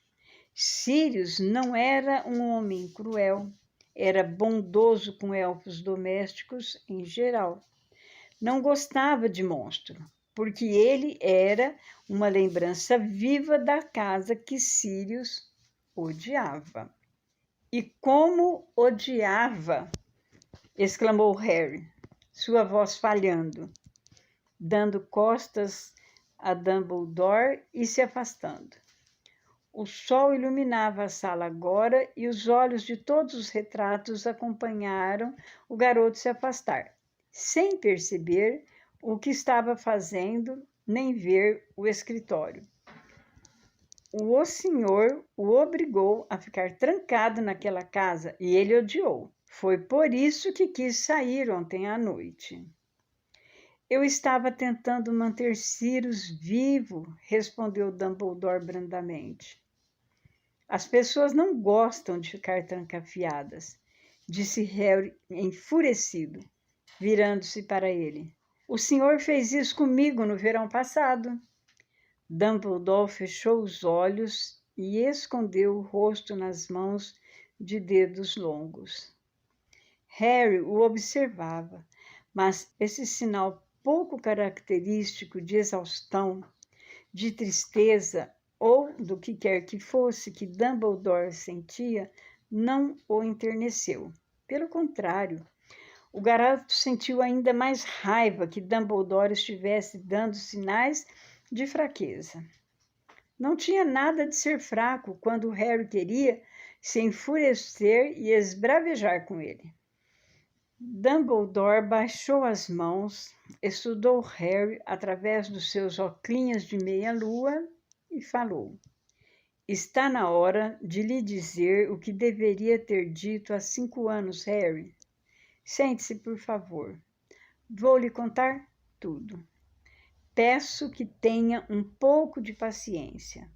Sirius não era um homem cruel, era bondoso com elfos domésticos em geral. Não gostava de monstro, porque ele era uma lembrança viva da casa que Sirius odiava. E como odiava! Exclamou Harry, sua voz falhando, dando costas a Dumbledore e se afastando. O sol iluminava a sala agora e os olhos de todos os retratos acompanharam o garoto se afastar, sem perceber o que estava fazendo nem ver o escritório. O senhor o obrigou a ficar trancado naquela casa e ele odiou. Foi por isso que quis sair ontem à noite. Eu estava tentando manter Sirius vivo, respondeu Dumbledore brandamente. As pessoas não gostam de ficar trancafiadas, disse Harry enfurecido, virando-se para ele. O senhor fez isso comigo no verão passado. Dumbledore fechou os olhos e escondeu o rosto nas mãos de dedos longos. Harry o observava, mas esse sinal pouco característico de exaustão, de tristeza ou do que quer que fosse que Dumbledore sentia, não o enterneceu. Pelo contrário, o garoto sentiu ainda mais raiva que Dumbledore estivesse dando sinais de fraqueza. Não tinha nada de ser fraco quando Harry queria se enfurecer e esbravejar com ele. Dumbledore baixou as mãos, estudou Harry através dos seus óculos de meia-lua e falou. Está na hora de lhe dizer o que deveria ter dito há 5 anos, Harry. Sente-se, por favor. Vou lhe contar tudo. Peço que tenha um pouco de paciência.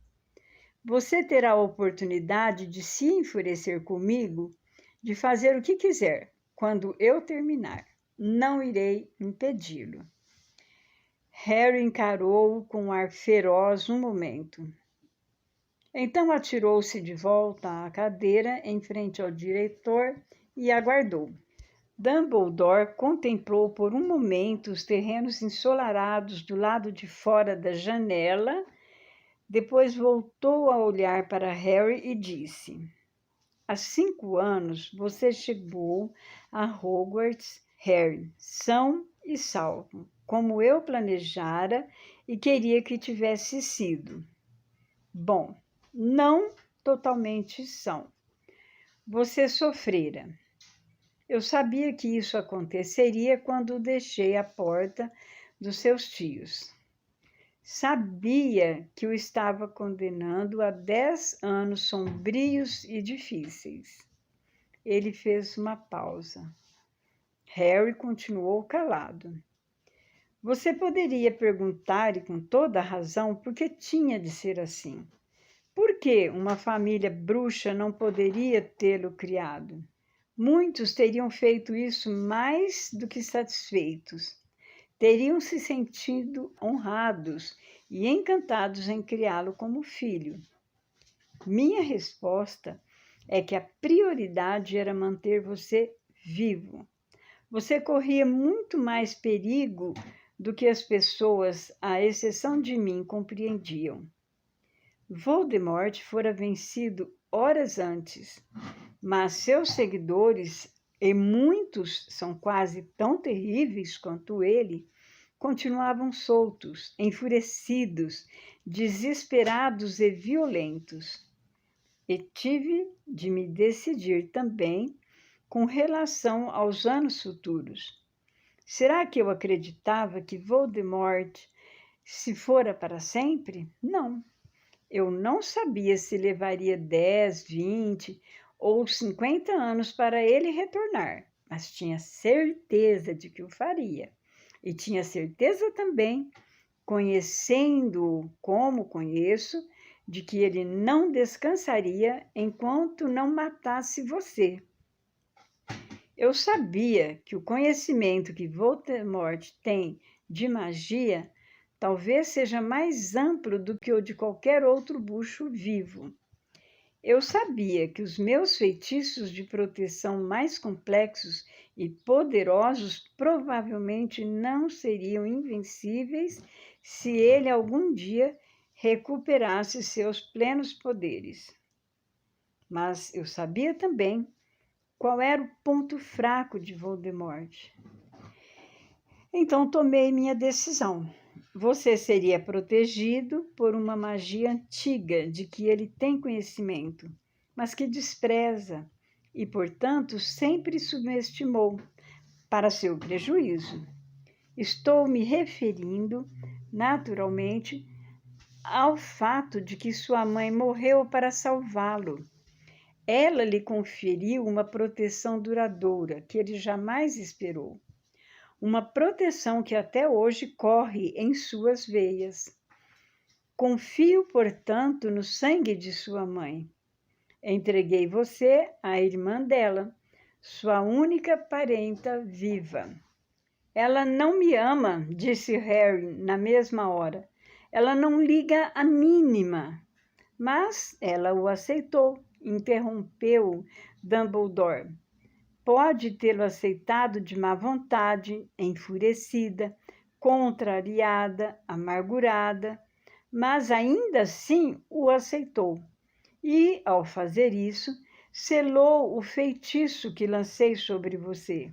Você terá a oportunidade de se enfurecer comigo, de fazer o que quiser, quando eu terminar. Não irei impedi-lo. Harry encarou-o com um ar feroz um momento. Então atirou-se de volta à cadeira em frente ao diretor e aguardou. Dumbledore contemplou por um momento os terrenos ensolarados do lado de fora da janela, depois voltou a olhar para Harry e disse: Há 5 anos você chegou a Hogwarts, Harry, são e salvo, como eu planejara e queria que tivesse sido. Bom, não totalmente são. Você sofrera. Eu sabia que isso aconteceria quando deixei a porta dos seus tios. Sabia que o estava condenando a 10 anos sombrios e difíceis. Ele fez uma pausa. Harry continuou calado. Você poderia perguntar, e com toda a razão, por que tinha de ser assim. Por que uma família bruxa não poderia tê-lo criado? Muitos teriam feito isso mais do que satisfeitos. Teriam se sentido honrados e encantados em criá-lo como filho. Minha resposta é que a prioridade era manter você vivo. Você corria muito mais perigo do que as pessoas, à exceção de mim, compreendiam. Voldemort fora vencido horas antes, mas seus seguidores, e muitos são quase tão terríveis quanto ele, continuavam soltos, enfurecidos, desesperados e violentos. E tive de me decidir também com relação aos anos futuros. Será que eu acreditava que Voldemort se fora para sempre? Não. Eu não sabia se levaria 10, 20 ou 50 anos para ele retornar, mas tinha certeza de que o faria. E tinha certeza também, conhecendo-o como conheço, de que ele não descansaria enquanto não matasse você. Eu sabia que o conhecimento que Voldemort tem de magia talvez seja mais amplo do que o de qualquer outro bruxo vivo. Eu sabia que os meus feitiços de proteção mais complexos e poderosos provavelmente não seriam invencíveis se ele algum dia recuperasse seus plenos poderes. Mas eu sabia também qual era o ponto fraco de Voldemort. Então tomei minha decisão. Você seria protegido por uma magia antiga de que ele tem conhecimento, mas que despreza e, portanto, sempre subestimou para seu prejuízo. Estou me referindo, naturalmente, ao fato de que sua mãe morreu para salvá-lo. Ela lhe conferiu uma proteção duradoura que ele jamais esperou. Uma proteção que até hoje corre em suas veias. Confio, portanto, no sangue de sua mãe. Entreguei você à irmã dela, sua única parenta viva. Ela não me ama, disse Harry na mesma hora. Ela não liga a mínima. Mas ela o aceitou, interrompeu Dumbledore. Pode tê-lo aceitado de má vontade, enfurecida, contrariada, amargurada, mas ainda assim o aceitou. E, ao fazer isso, selou o feitiço que lancei sobre você.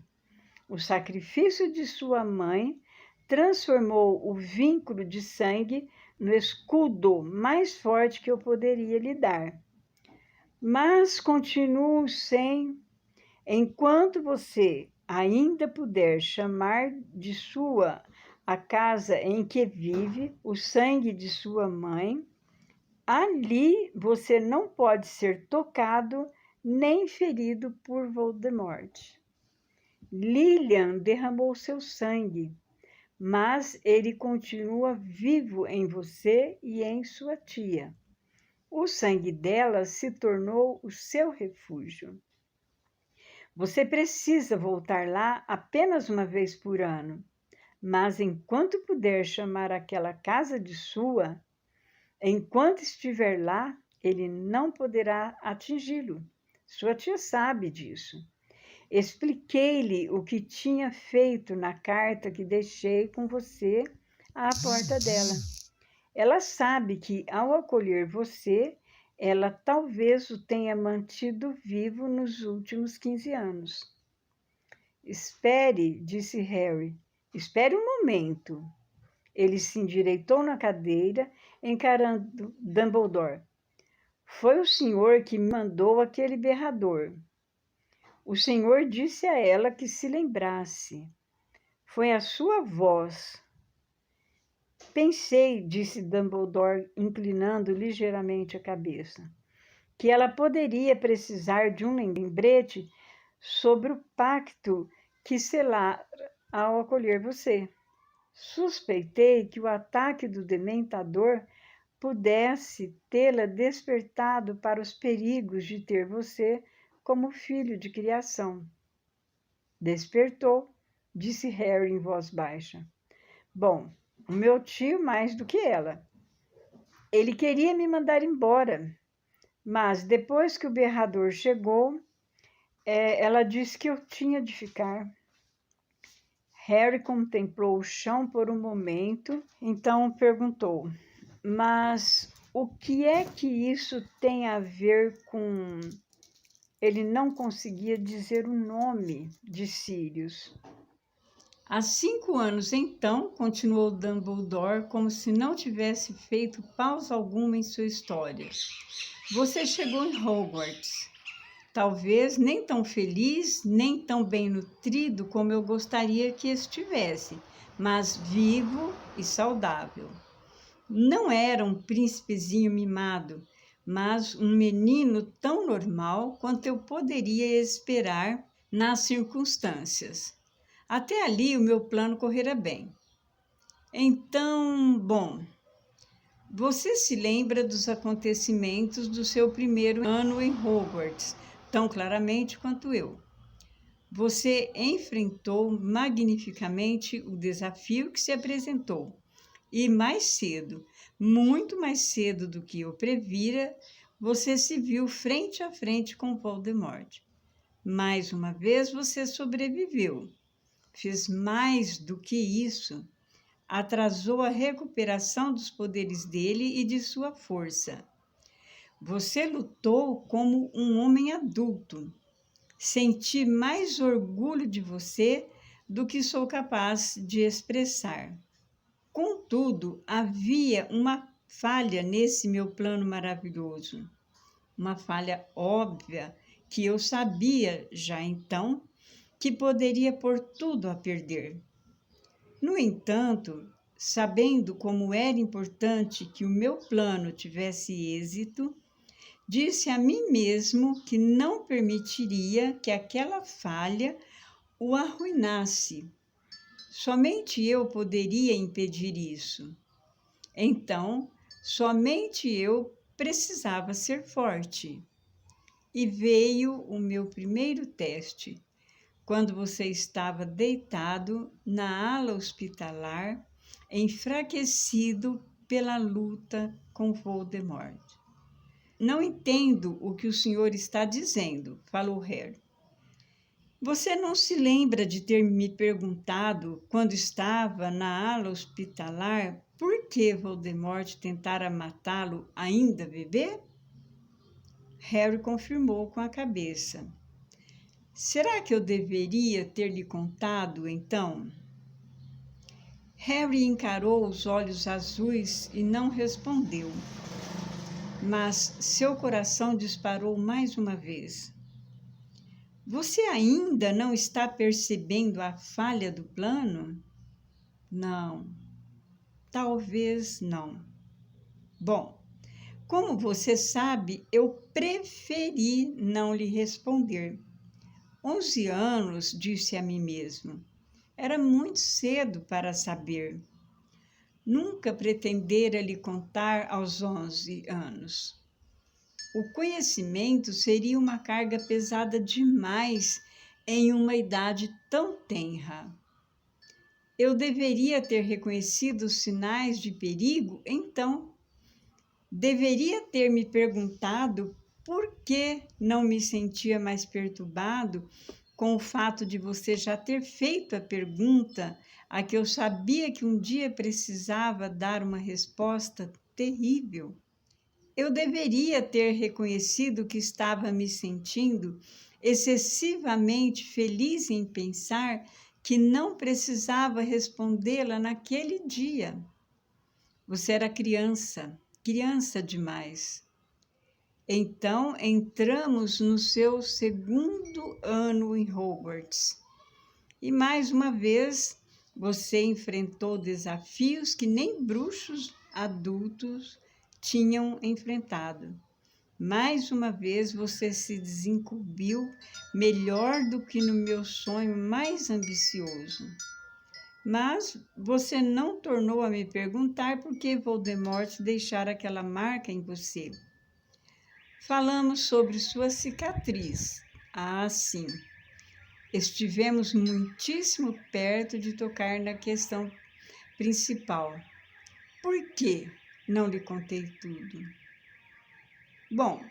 O sacrifício de sua mãe transformou o vínculo de sangue no escudo mais forte que eu poderia lhe dar. Mas continuo sem... Enquanto você ainda puder chamar de sua a casa em que vive o sangue de sua mãe, ali você não pode ser tocado nem ferido por Voldemort. Lilian derramou seu sangue, mas ele continua vivo em você e em sua tia. O sangue dela se tornou o seu refúgio. Você precisa voltar lá apenas uma vez por ano, mas enquanto puder chamar aquela casa de sua, enquanto estiver lá, ele não poderá atingi-lo. Sua tia sabe disso. Expliquei-lhe o que tinha feito na carta que deixei com você à porta dela. Ela sabe que, ao acolher você, ela talvez o tenha mantido vivo nos últimos 15 anos. Espere, disse Harry. Espere um momento. Ele se endireitou na cadeira, encarando Dumbledore. Foi o senhor que me mandou aquele berrador. O senhor disse a ela que se lembrasse. Foi a sua voz. Pensei, disse Dumbledore, inclinando ligeiramente a cabeça, que ela poderia precisar de um lembrete sobre o pacto que selara ao acolher você. Suspeitei que o ataque do dementador pudesse tê-la despertado para os perigos de ter você como filho de criação. Despertou, disse Harry em voz baixa. Bom, o meu tio mais do que ela. Ele queria me mandar embora, mas depois que o berrador chegou, ela disse que eu tinha de ficar. Harry contemplou o chão por um momento, então perguntou, mas o que é que isso tem a ver com... Ele não conseguia dizer o nome de Sirius. Há 5 anos, então, continuou Dumbledore, como se não tivesse feito pausa alguma em sua história. Você chegou em Hogwarts. Talvez nem tão feliz, nem tão bem nutrido como eu gostaria que estivesse, mas vivo e saudável. Não era um príncipezinho mimado, mas um menino tão normal quanto eu poderia esperar nas circunstâncias. Até ali o meu plano correra bem. Então, bom, você se lembra dos acontecimentos do seu primeiro ano em Hogwarts, tão claramente quanto eu. Você enfrentou magnificamente o desafio que se apresentou. E mais cedo, muito mais cedo do que eu previra, você se viu frente a frente com Voldemort. Mais uma vez você sobreviveu. Fez mais do que isso. Atrasou a recuperação dos poderes dele e de sua força. Você lutou como um homem adulto. Senti mais orgulho de você do que sou capaz de expressar. Contudo, havia uma falha nesse meu plano maravilhoso. Uma falha óbvia que eu sabia já então que poderia pôr tudo a perder. No entanto, sabendo como era importante que o meu plano tivesse êxito, disse a mim mesmo que não permitiria que aquela falha o arruinasse. Somente eu poderia impedir isso. Então, somente eu precisava ser forte. E veio o meu primeiro teste, quando você estava deitado na ala hospitalar, enfraquecido pela luta com Voldemort. Não entendo o que o senhor está dizendo, falou Harry. Você não se lembra de ter me perguntado, quando estava na ala hospitalar, por que Voldemort tentara matá-lo ainda bebê? Harry confirmou com a cabeça. Será que eu deveria ter lhe contado, então? Harry encarou os olhos azuis e não respondeu. Mas seu coração disparou mais uma vez. Você ainda não está percebendo a falha do plano? Não, talvez não. Bom, como você sabe, eu preferi não lhe responder. 11 anos, disse a mim mesmo. Era muito cedo para saber. Nunca pretendera lhe contar aos 11 anos. O conhecimento seria uma carga pesada demais em uma idade tão tenra. Eu deveria ter reconhecido os sinais de perigo, então. Deveria ter me perguntado por que não me sentia mais perturbado com o fato de você já ter feito a pergunta a que eu sabia que um dia precisava dar uma resposta terrível. Eu deveria ter reconhecido que estava me sentindo excessivamente feliz em pensar que não precisava respondê-la naquele dia. Você era criança demais. Então, entramos no seu segundo ano em Hogwarts. E mais uma vez, você enfrentou desafios que nem bruxos adultos tinham enfrentado. Mais uma vez você se desincumbiu melhor do que no meu sonho mais ambicioso. Mas você não tornou a me perguntar por que Voldemort deixara aquela marca em você. Falamos sobre sua cicatriz. Ah, sim. Estivemos muitíssimo perto de tocar na questão principal. Por que não lhe contei tudo? Bom,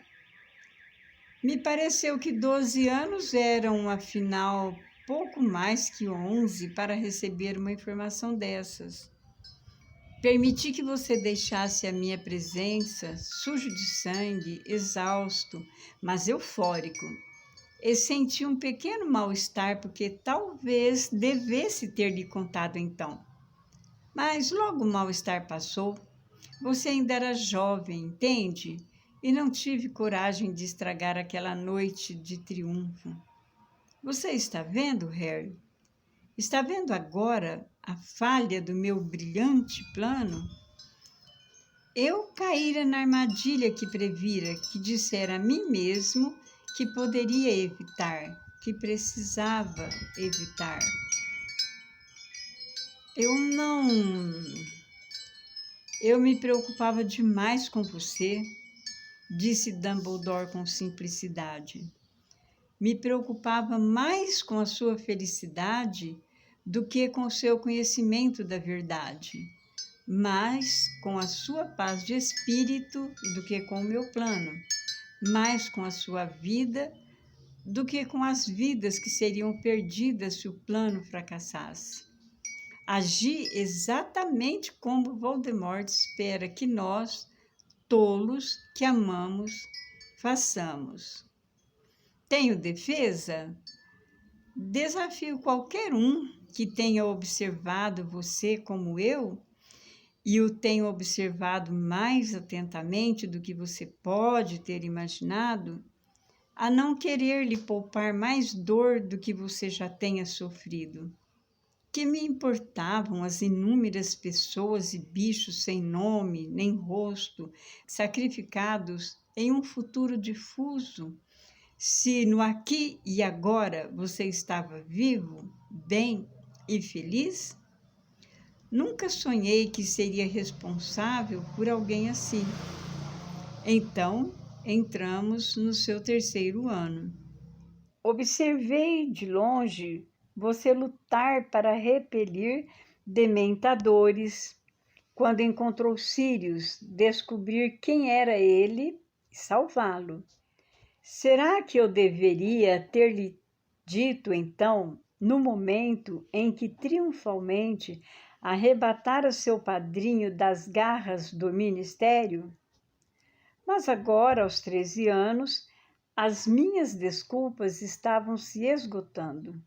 me pareceu que 12 anos eram, afinal, pouco mais que 11 para receber uma informação dessas. Permiti que você deixasse a minha presença, sujo de sangue, exausto, mas eufórico. E senti um pequeno mal-estar porque talvez devesse ter lhe contado então. Mas logo o mal-estar passou. Você ainda era jovem, entende? E não tive coragem de estragar aquela noite de triunfo. Você está vendo, Harry? Está vendo agora a falha do meu brilhante plano? Eu caíra na armadilha que previra, que dissera a mim mesmo que poderia evitar, que precisava evitar. Eu me preocupava demais com você, disse Dumbledore com simplicidade. Me preocupava mais com a sua felicidade do que com o seu conhecimento da verdade, mais com a sua paz de espírito do que com o meu plano, mais com a sua vida do que com as vidas que seriam perdidas se o plano fracassasse. Agi exatamente como Voldemort espera que nós, tolos que amamos, façamos. Tenho defesa? Desafio qualquer um que tenha observado você como eu, e o tenho observado mais atentamente do que você pode ter imaginado, a não querer lhe poupar mais dor do que você já tenha sofrido. Que me importavam as inúmeras pessoas e bichos sem nome nem rosto, sacrificados em um futuro difuso, se no aqui e agora você estava vivo, bem e feliz? Nunca sonhei que seria responsável por alguém assim. Então, entramos no seu 3º ano. Observei de longe você lutar para repelir dementadores. Quando encontrou Sirius, descobrir quem era ele e salvá-lo. Será que eu deveria ter lhe dito, então, no momento em que triunfalmente arrebatara seu padrinho das garras do ministério? Mas agora, aos 13 anos, as minhas desculpas estavam se esgotando.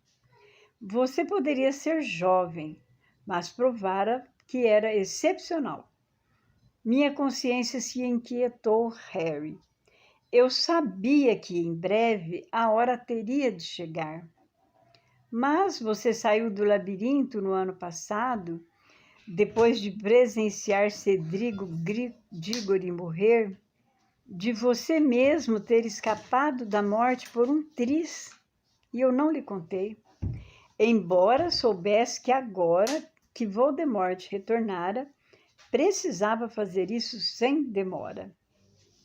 Você poderia ser jovem, mas provara que era excepcional. Minha consciência se inquietou, Harry. Eu sabia que em breve a hora teria de chegar. Mas você saiu do labirinto no ano passado, depois de presenciar Cedrigo Diggory morrer, de você mesmo ter escapado da morte por um triz, e eu não lhe contei. Embora soubesse que agora que Voldemort retornara, precisava fazer isso sem demora.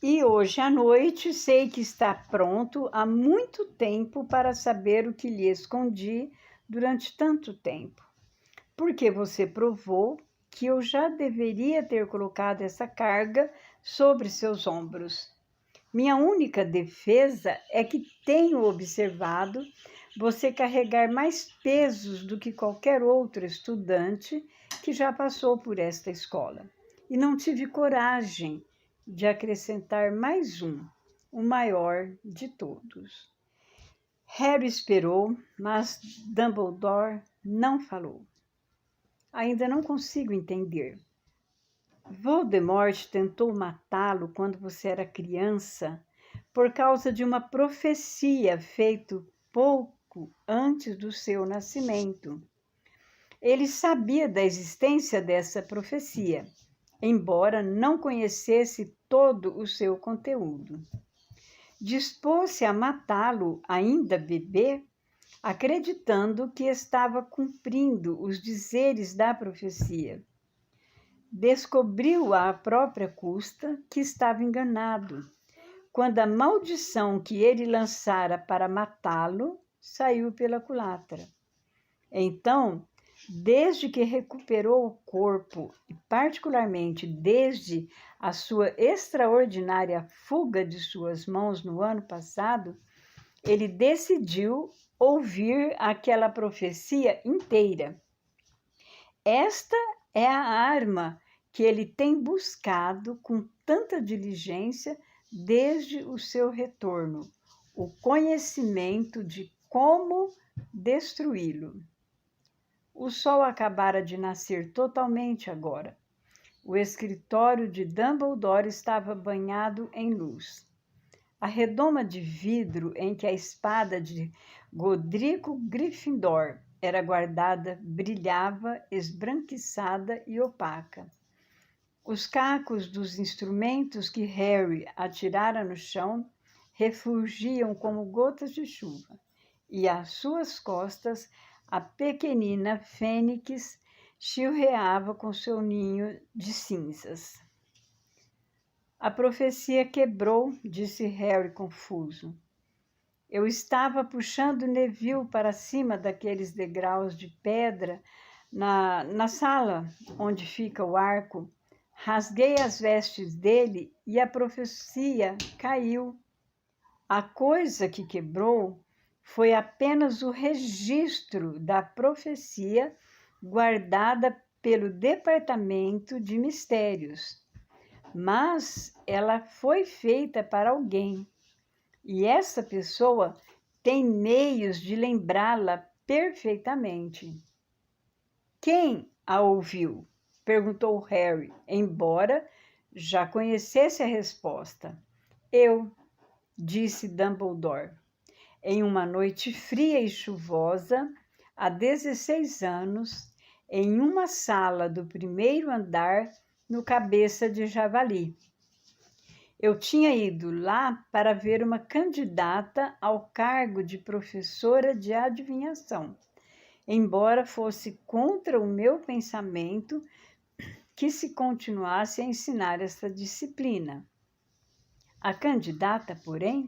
E hoje à noite sei que está pronto há muito tempo para saber o que lhe escondi durante tanto tempo. Porque você provou que eu já deveria ter colocado essa carga sobre seus ombros. Minha única defesa é que tenho observado você carregar mais pesos do que qualquer outro estudante que já passou por esta escola. E não tive coragem de acrescentar mais o maior de todos. Harry esperou, mas Dumbledore não falou. Ainda não consigo entender. Voldemort tentou matá-lo quando você era criança por causa de uma profecia feita pouco antes do seu nascimento. Ele sabia da existência dessa profecia, embora não conhecesse todo o seu conteúdo. Dispôs-se a matá-lo ainda bebê, acreditando que estava cumprindo os dizeres da profecia. Descobriu à própria custa que estava enganado, quando a maldição que ele lançara para matá-lo saiu pela culatra. Então, desde que recuperou o corpo, e particularmente desde a sua extraordinária fuga de suas mãos no ano passado, ele decidiu ouvir aquela profecia inteira. Esta é a arma que ele tem buscado com tanta diligência desde o seu retorno, o conhecimento de como destruí-lo. O sol acabara de nascer totalmente agora. O escritório de Dumbledore estava banhado em luz. A redoma de vidro em que a espada de Godrico Gryffindor era guardada brilhava esbranquiçada e opaca. Os cacos dos instrumentos que Harry atirara no chão refulgiam como gotas de chuva, e às suas costas a pequenina fênix chilreava com seu ninho de cinzas. A profecia quebrou, disse Harry confuso. Eu estava puxando Neville para cima daqueles degraus de pedra na sala onde fica o arco. Rasguei as vestes dele e a profecia caiu. A coisa que quebrou foi apenas o registro da profecia guardada pelo Departamento de Mistérios. Mas ela foi feita para alguém. E essa pessoa tem meios de lembrá-la perfeitamente. Quem a ouviu? Perguntou Harry, embora já conhecesse a resposta. Eu, disse Dumbledore. Em uma noite fria e chuvosa, há 16 anos, em uma sala do primeiro andar, no Cabeça de Javali. Eu tinha ido lá para ver uma candidata ao cargo de professora de adivinhação, embora fosse contra o meu pensamento que se continuasse a ensinar essa disciplina. A candidata, porém,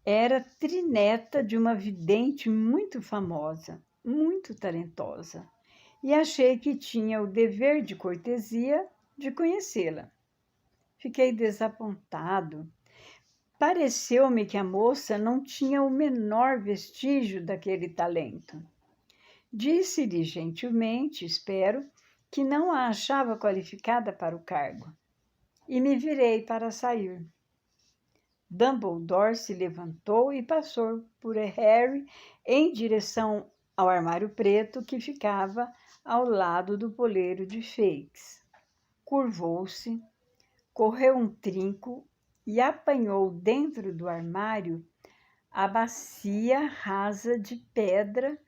era trineta de uma vidente muito famosa, muito talentosa, e achei que tinha o dever de cortesia de conhecê-la. Fiquei desapontado. Pareceu-me que a moça não tinha o menor vestígio daquele talento. Disse-lhe gentilmente, espero, que não a achava qualificada para o cargo, e me virei para sair. Dumbledore se levantou e passou por Harry em direção ao armário preto que ficava ao lado do poleiro de Fawkes. Curvou-se, correu um trinco e apanhou dentro do armário a bacia rasa de pedra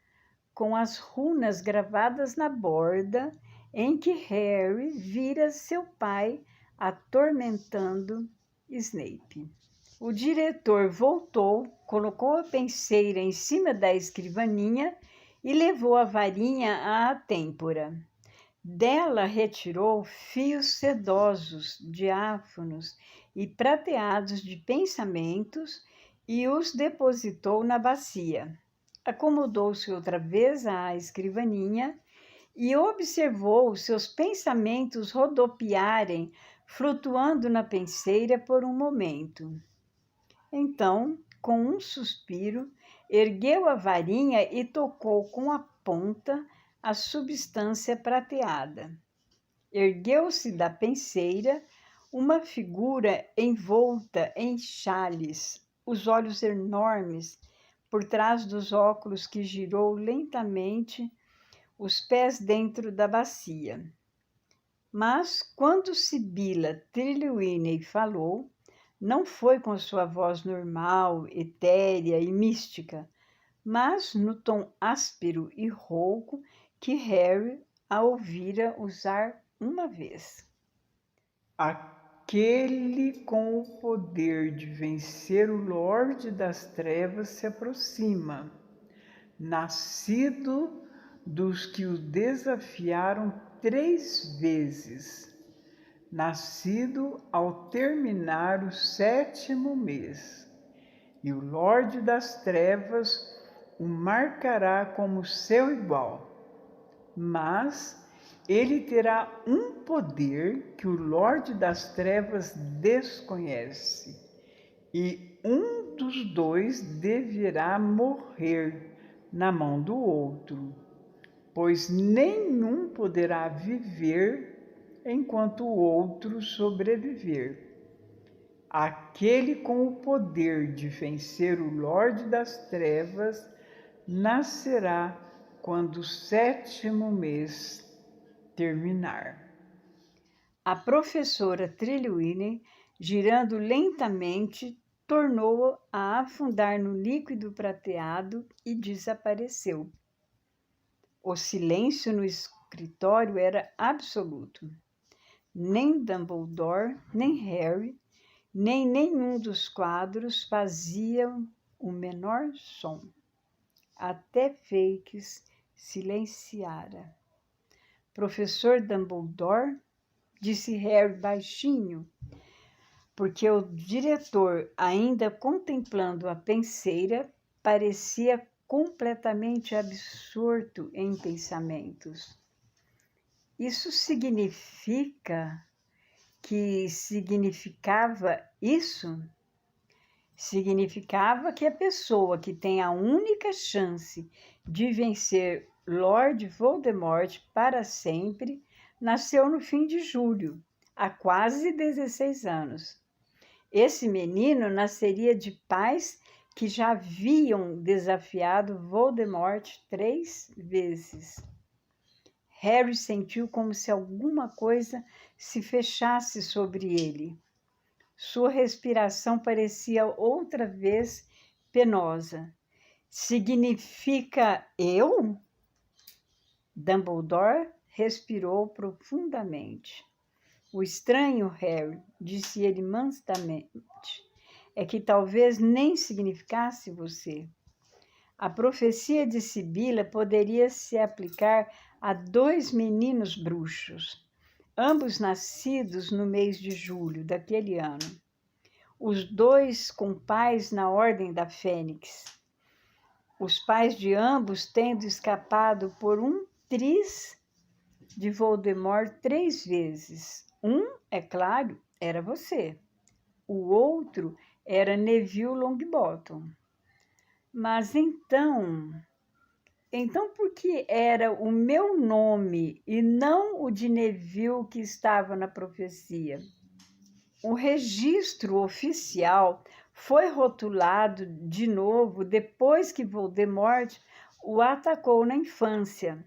com as runas gravadas na borda em que Harry vira seu pai atormentando Snape. O diretor voltou, colocou a penseira em cima da escrivaninha e levou a varinha à têmpora. Dela retirou fios sedosos, diáfanos e prateados de pensamentos e os depositou na bacia. Acomodou-se outra vez à escrivaninha e observou seus pensamentos rodopiarem, flutuando na penseira por um momento. Então, com um suspiro, ergueu a varinha e tocou com a ponta a substância prateada. Ergueu-se da penseira uma figura envolta em xales, os olhos enormes, por trás dos óculos que girou lentamente, os pés dentro da bacia. Mas, quando Sibila Trelawney falou, não foi com sua voz normal, etérea e mística, mas no tom áspero e rouco que Harry a ouvira usar uma vez. Aquele com o poder de vencer o Lorde das Trevas se aproxima, nascido dos que o desafiaram 3 vezes, nascido ao terminar o 7º mês, e o Lorde das Trevas o marcará como seu igual, mas ele terá um poder que o Lorde das Trevas desconhece, e um dos dois deverá morrer na mão do outro, pois nenhum poderá viver enquanto o outro sobreviver. Aquele com o poder de vencer o Lorde das Trevas nascerá quando o 7º mês terminar. A professora Trelawney, girando lentamente, tornou a afundar no líquido prateado e desapareceu. O silêncio no escritório era absoluto. Nem Dumbledore, nem Harry, nem nenhum dos quadros faziam o menor som. Até Fawkes silenciara. Professor Dumbledore, disse Harry baixinho, porque o diretor, ainda contemplando a penseira, parecia completamente absorto em pensamentos. Isso significava isso? Significava que a pessoa que tem a única chance de vencer Lord Voldemort para sempre nasceu no fim de julho, há quase 16 anos. Esse menino nasceria de pais que já haviam desafiado Voldemort 3 vezes. Harry sentiu como se alguma coisa se fechasse sobre ele. Sua respiração parecia outra vez penosa. Significa eu? Dumbledore respirou profundamente. O estranho, Harry, disse ele mansamente, é que talvez nem significasse você. A profecia de Sibila poderia se aplicar a 2 meninos bruxos, ambos nascidos no mês de julho daquele ano. Os 2 com pais na Ordem da Fênix. Os pais de ambos tendo escapado por um triz de Voldemort 3 vezes. Um, é claro, era você. O outro era Neville Longbottom. Mas então por que era o meu nome e não o de Neville que estava na profecia? O registro oficial foi rotulado de novo depois que Voldemort o atacou na infância.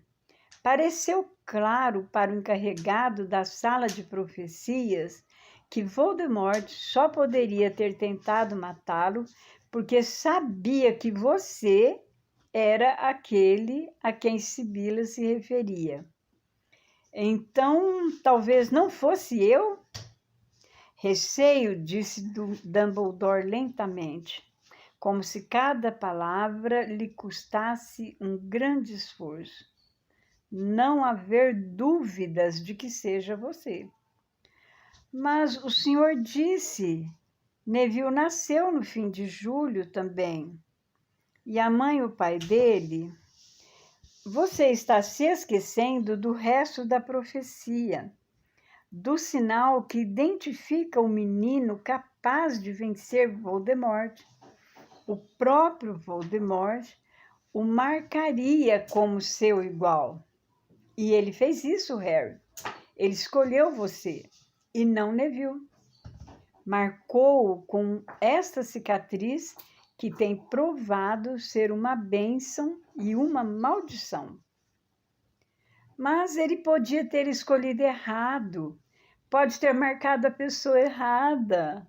Pareceu claro para o encarregado da sala de profecias que Voldemort só poderia ter tentado matá-lo porque sabia que você era aquele a quem Sibila se referia. Então, talvez não fosse eu? Receio, disse Dumbledore lentamente, como se cada palavra lhe custasse um grande esforço. Não haver dúvidas de que seja você. Mas o senhor disse, Neville nasceu no fim de julho também. E a mãe e o pai dele? Você está se esquecendo do resto da profecia, do sinal que identifica o menino capaz de vencer Voldemort. O próprio Voldemort o marcaria como seu igual. E ele fez isso, Harry. Ele escolheu você e não Neville. Marcou-o com esta cicatriz que tem provado ser uma bênção e uma maldição. Mas ele podia ter escolhido errado, pode ter marcado a pessoa errada.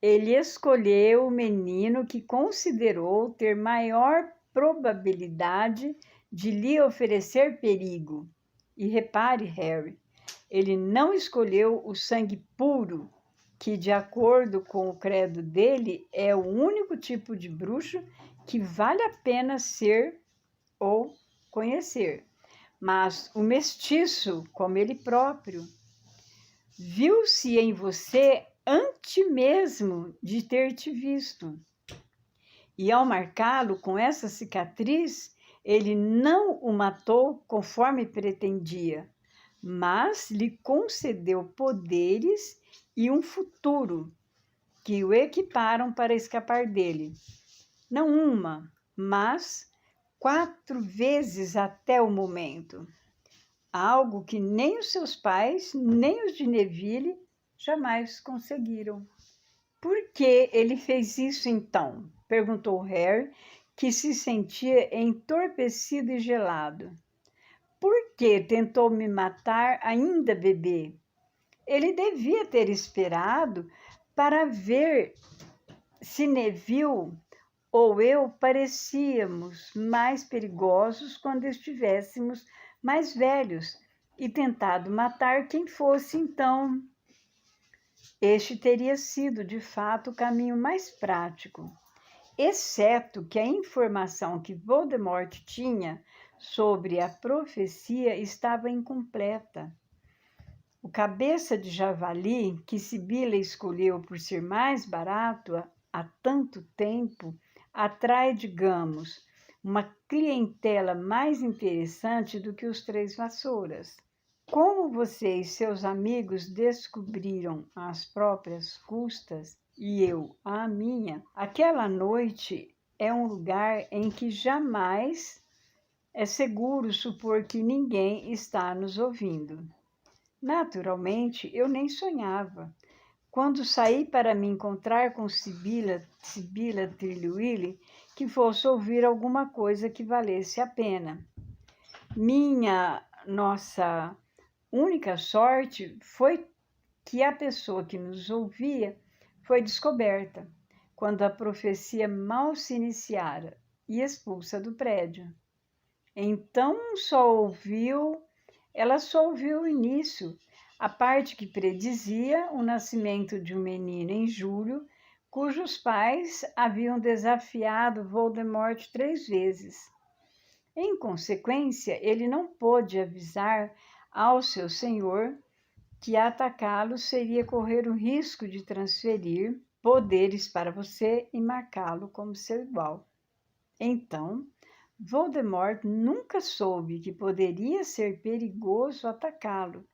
Ele escolheu o menino que considerou ter maior probabilidade de lhe oferecer perigo. E repare, Harry, ele não escolheu o sangue puro, que, de acordo com o credo dele, é o único tipo de bruxo que vale a pena ser ou conhecer. Mas o mestiço, como ele próprio, viu-se em você antes mesmo de ter te visto. E ao marcá-lo com essa cicatriz, ele não o matou conforme pretendia, mas lhe concedeu poderes e um futuro que o equiparam para escapar dele. Não uma, mas 4 vezes até o momento. Algo que nem os seus pais, nem os de Neville jamais conseguiram. Por que ele fez isso então? Perguntou Harry, que se sentia entorpecido e gelado. Por que tentou me matar ainda bebê? Ele devia ter esperado para ver se Neville ou eu parecíamos mais perigosos quando estivéssemos mais velhos e tentado matar quem fosse, então este teria sido, de fato, o caminho mais prático, exceto que a informação que Voldemort tinha sobre a profecia estava incompleta. O cabeça de javali, que Sibila escolheu por ser mais barato há tanto tempo, atrai, digamos, uma clientela mais interessante do que os três vassouras. Como você e seus amigos descobriram às próprias custas, e eu a minha, aquela noite é um lugar em que jamais é seguro supor que ninguém está nos ouvindo. Naturalmente, eu nem sonhava. Quando saí para me encontrar com Sibila Trilwilly, que fosse ouvir alguma coisa que valesse a pena. Nossa única sorte foi que a pessoa que nos ouvia foi descoberta, quando a profecia mal se iniciara e expulsa do prédio. Então ela só ouviu o início, a parte que predizia o nascimento de um menino em julho, cujos pais haviam desafiado Voldemort 3 vezes. Em consequência, ele não pôde avisar ao seu senhor que atacá-lo seria correr o risco de transferir poderes para você e marcá-lo como seu igual. Então, Voldemort nunca soube que poderia ser perigoso atacá-lo,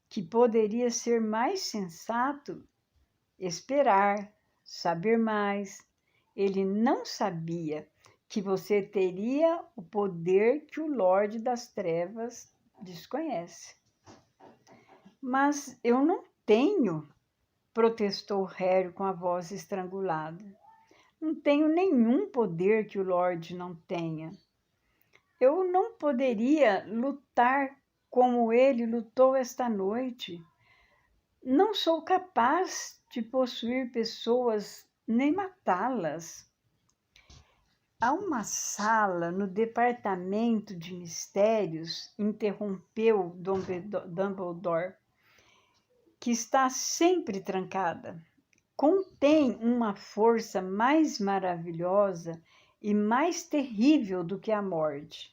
que poderia ser mais sensato esperar, saber mais. Ele não sabia que você teria o poder que o Lorde das Trevas desconhece. Mas eu não tenho, protestou Harry com a voz estrangulada. Não tenho nenhum poder que o Lorde não tenha. Eu não poderia lutar como ele lutou esta noite. Não sou capaz de possuir pessoas nem matá-las. Há uma sala no departamento de mistérios, interrompeu Dumbledore, que está sempre trancada. Contém uma força mais maravilhosa e mais terrível do que a morte,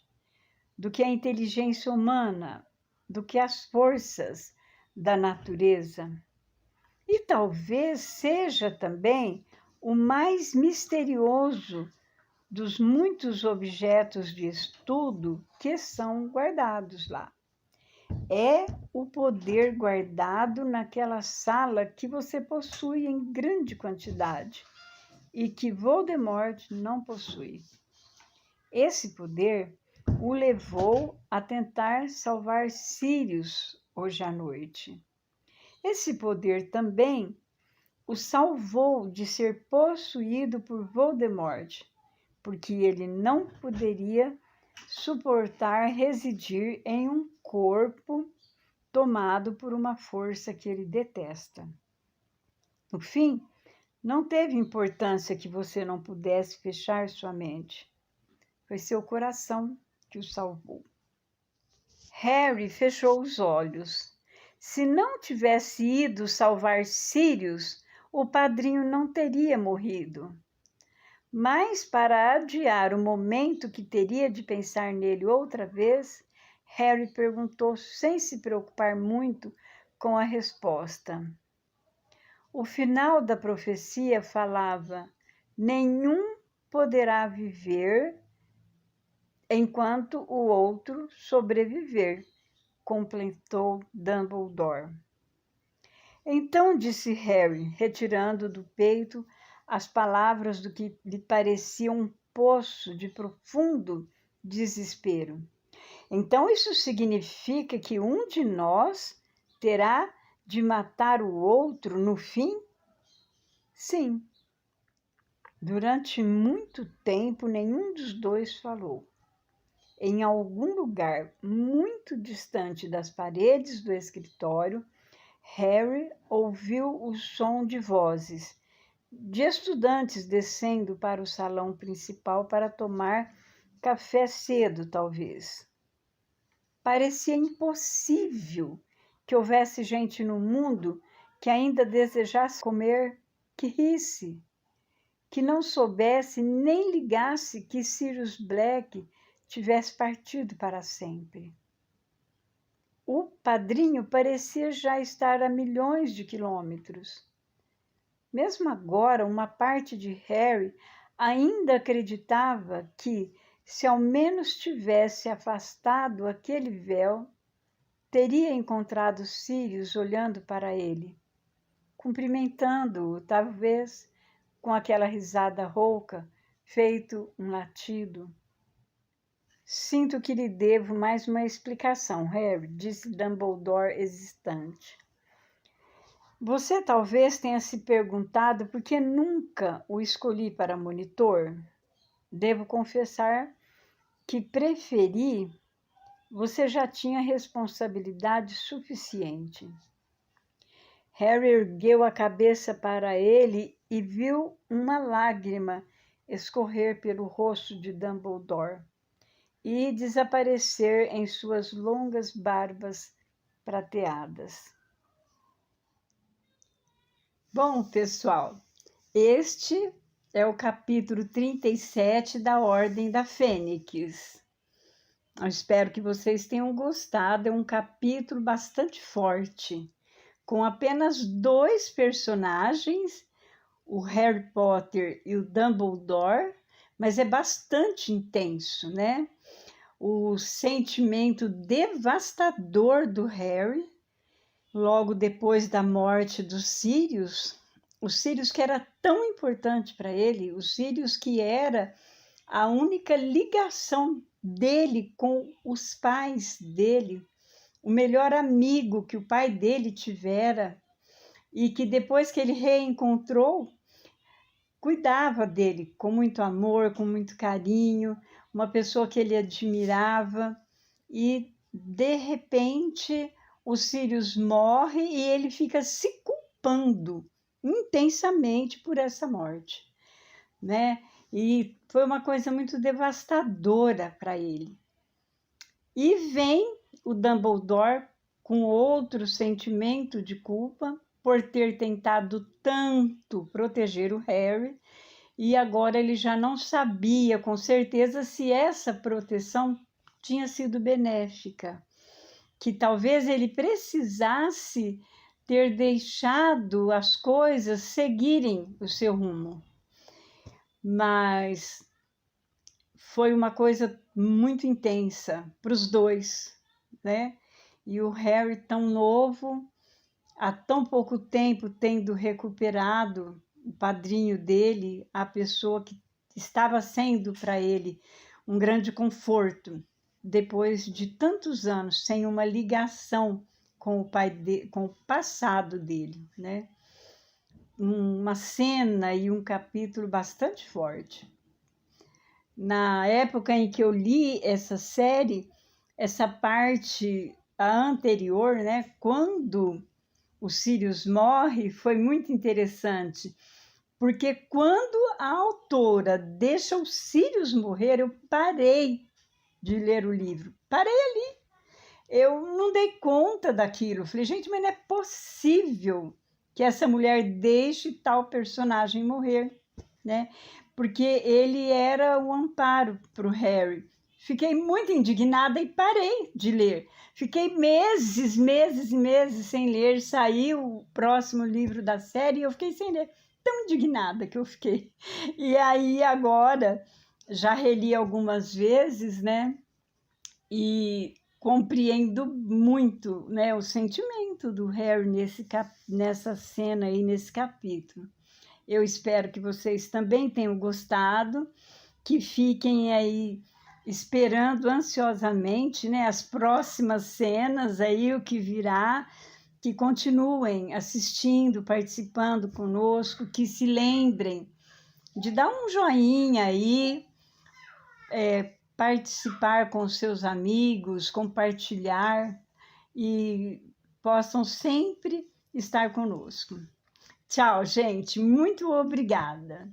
do que a inteligência humana, do que as forças da natureza. E talvez seja também o mais misterioso dos muitos objetos de estudo que são guardados lá. É o poder guardado naquela sala que você possui em grande quantidade e que Voldemort não possui. Esse poder o levou a tentar salvar Sirius hoje à noite. Esse poder também o salvou de ser possuído por Voldemort, porque ele não poderia suportar residir em um corpo tomado por uma força que ele detesta. No fim, não teve importância que você não pudesse fechar sua mente. Foi seu coração que o salvou. Harry fechou os olhos. Se não tivesse ido salvar Sirius, o padrinho não teria morrido. Mas, para adiar o momento que teria de pensar nele outra vez, Harry perguntou sem se preocupar muito com a resposta. O final da profecia falava: nenhum poderá viver enquanto o outro sobreviver, completou Dumbledore. Então, disse Harry, retirando do peito as palavras do que lhe parecia um poço de profundo desespero. Então, isso significa que um de nós terá de matar o outro no fim? Sim. Durante muito tempo, nenhum dos dois falou. Em algum lugar muito distante das paredes do escritório, Harry ouviu o som de vozes, de estudantes descendo para o salão principal para tomar café cedo, talvez. parecia impossível que houvesse gente no mundo que ainda desejasse comer, que risse, que não soubesse nem ligasse que Sirius Black tivesse partido para sempre. O padrinho parecia já estar a milhões de quilômetros. Mesmo agora, uma parte de Harry ainda acreditava que, se ao menos tivesse afastado aquele véu, teria encontrado Sirius olhando para ele, cumprimentando-o, talvez com aquela risada rouca, feito um latido. Sinto que lhe devo mais uma explicação, Harry, disse Dumbledore hesitante. Você talvez tenha se perguntado por que nunca o escolhi para monitor. Devo confessar que preferi. Você já tinha responsabilidade suficiente. Harry ergueu a cabeça para ele e viu uma lágrima escorrer pelo rosto de Dumbledore e desaparecer em suas longas barbas prateadas. Bom, pessoal, este é o capítulo 37 da Ordem da Fênix. Eu espero que vocês tenham gostado. É um capítulo bastante forte, com apenas 2 personagens, o Harry Potter e o Dumbledore, mas é bastante intenso, né? O sentimento devastador do Harry, logo depois da morte do Sirius, o Sirius que era tão importante para ele, o Sirius que era a única ligação dele com os pais dele, o melhor amigo que o pai dele tivera e que depois que ele reencontrou, cuidava dele com muito amor, com muito carinho, uma pessoa que ele admirava e de repente o Sirius morre e ele fica se culpando intensamente por essa morte, né? E foi uma coisa muito devastadora para ele. E vem o Dumbledore com outro sentimento de culpa por ter tentado tanto proteger o Harry, e agora ele já não sabia com certeza se essa proteção tinha sido benéfica, que talvez ele precisasse ter deixado as coisas seguirem o seu rumo. Mas foi uma coisa muito intensa para os dois, né? E o Harry tão novo, há tão pouco tempo tendo recuperado o padrinho dele, a pessoa que estava sendo para ele um grande conforto, depois de tantos anos sem uma ligação com com o passado dele, né? Uma cena e um capítulo bastante forte. Na época em que eu li essa série, essa parte anterior, né, quando o Sirius morre, foi muito interessante, porque quando a autora deixa o Sirius morrer, eu parei de ler o livro, parei ali. Eu não dei conta daquilo, falei, gente, mas não é possível que essa mulher deixe tal personagem morrer, né? Porque ele era o amparo para o Harry. Fiquei muito indignada e parei de ler. Fiquei meses e meses sem ler. Saiu o próximo livro da série e eu fiquei sem ler. Tão indignada que eu fiquei. E aí agora, já reli algumas vezes, né? E compreendo muito, né, o sentimento do Harry nessa cena aí, nesse capítulo. Eu espero que vocês também tenham gostado, que fiquem aí esperando ansiosamente, né, as próximas cenas aí, o que virá, que continuem assistindo, participando conosco, que se lembrem de dar um joinha aí, participar com seus amigos, compartilhar e possam sempre estar conosco. Tchau, gente. Muito obrigada.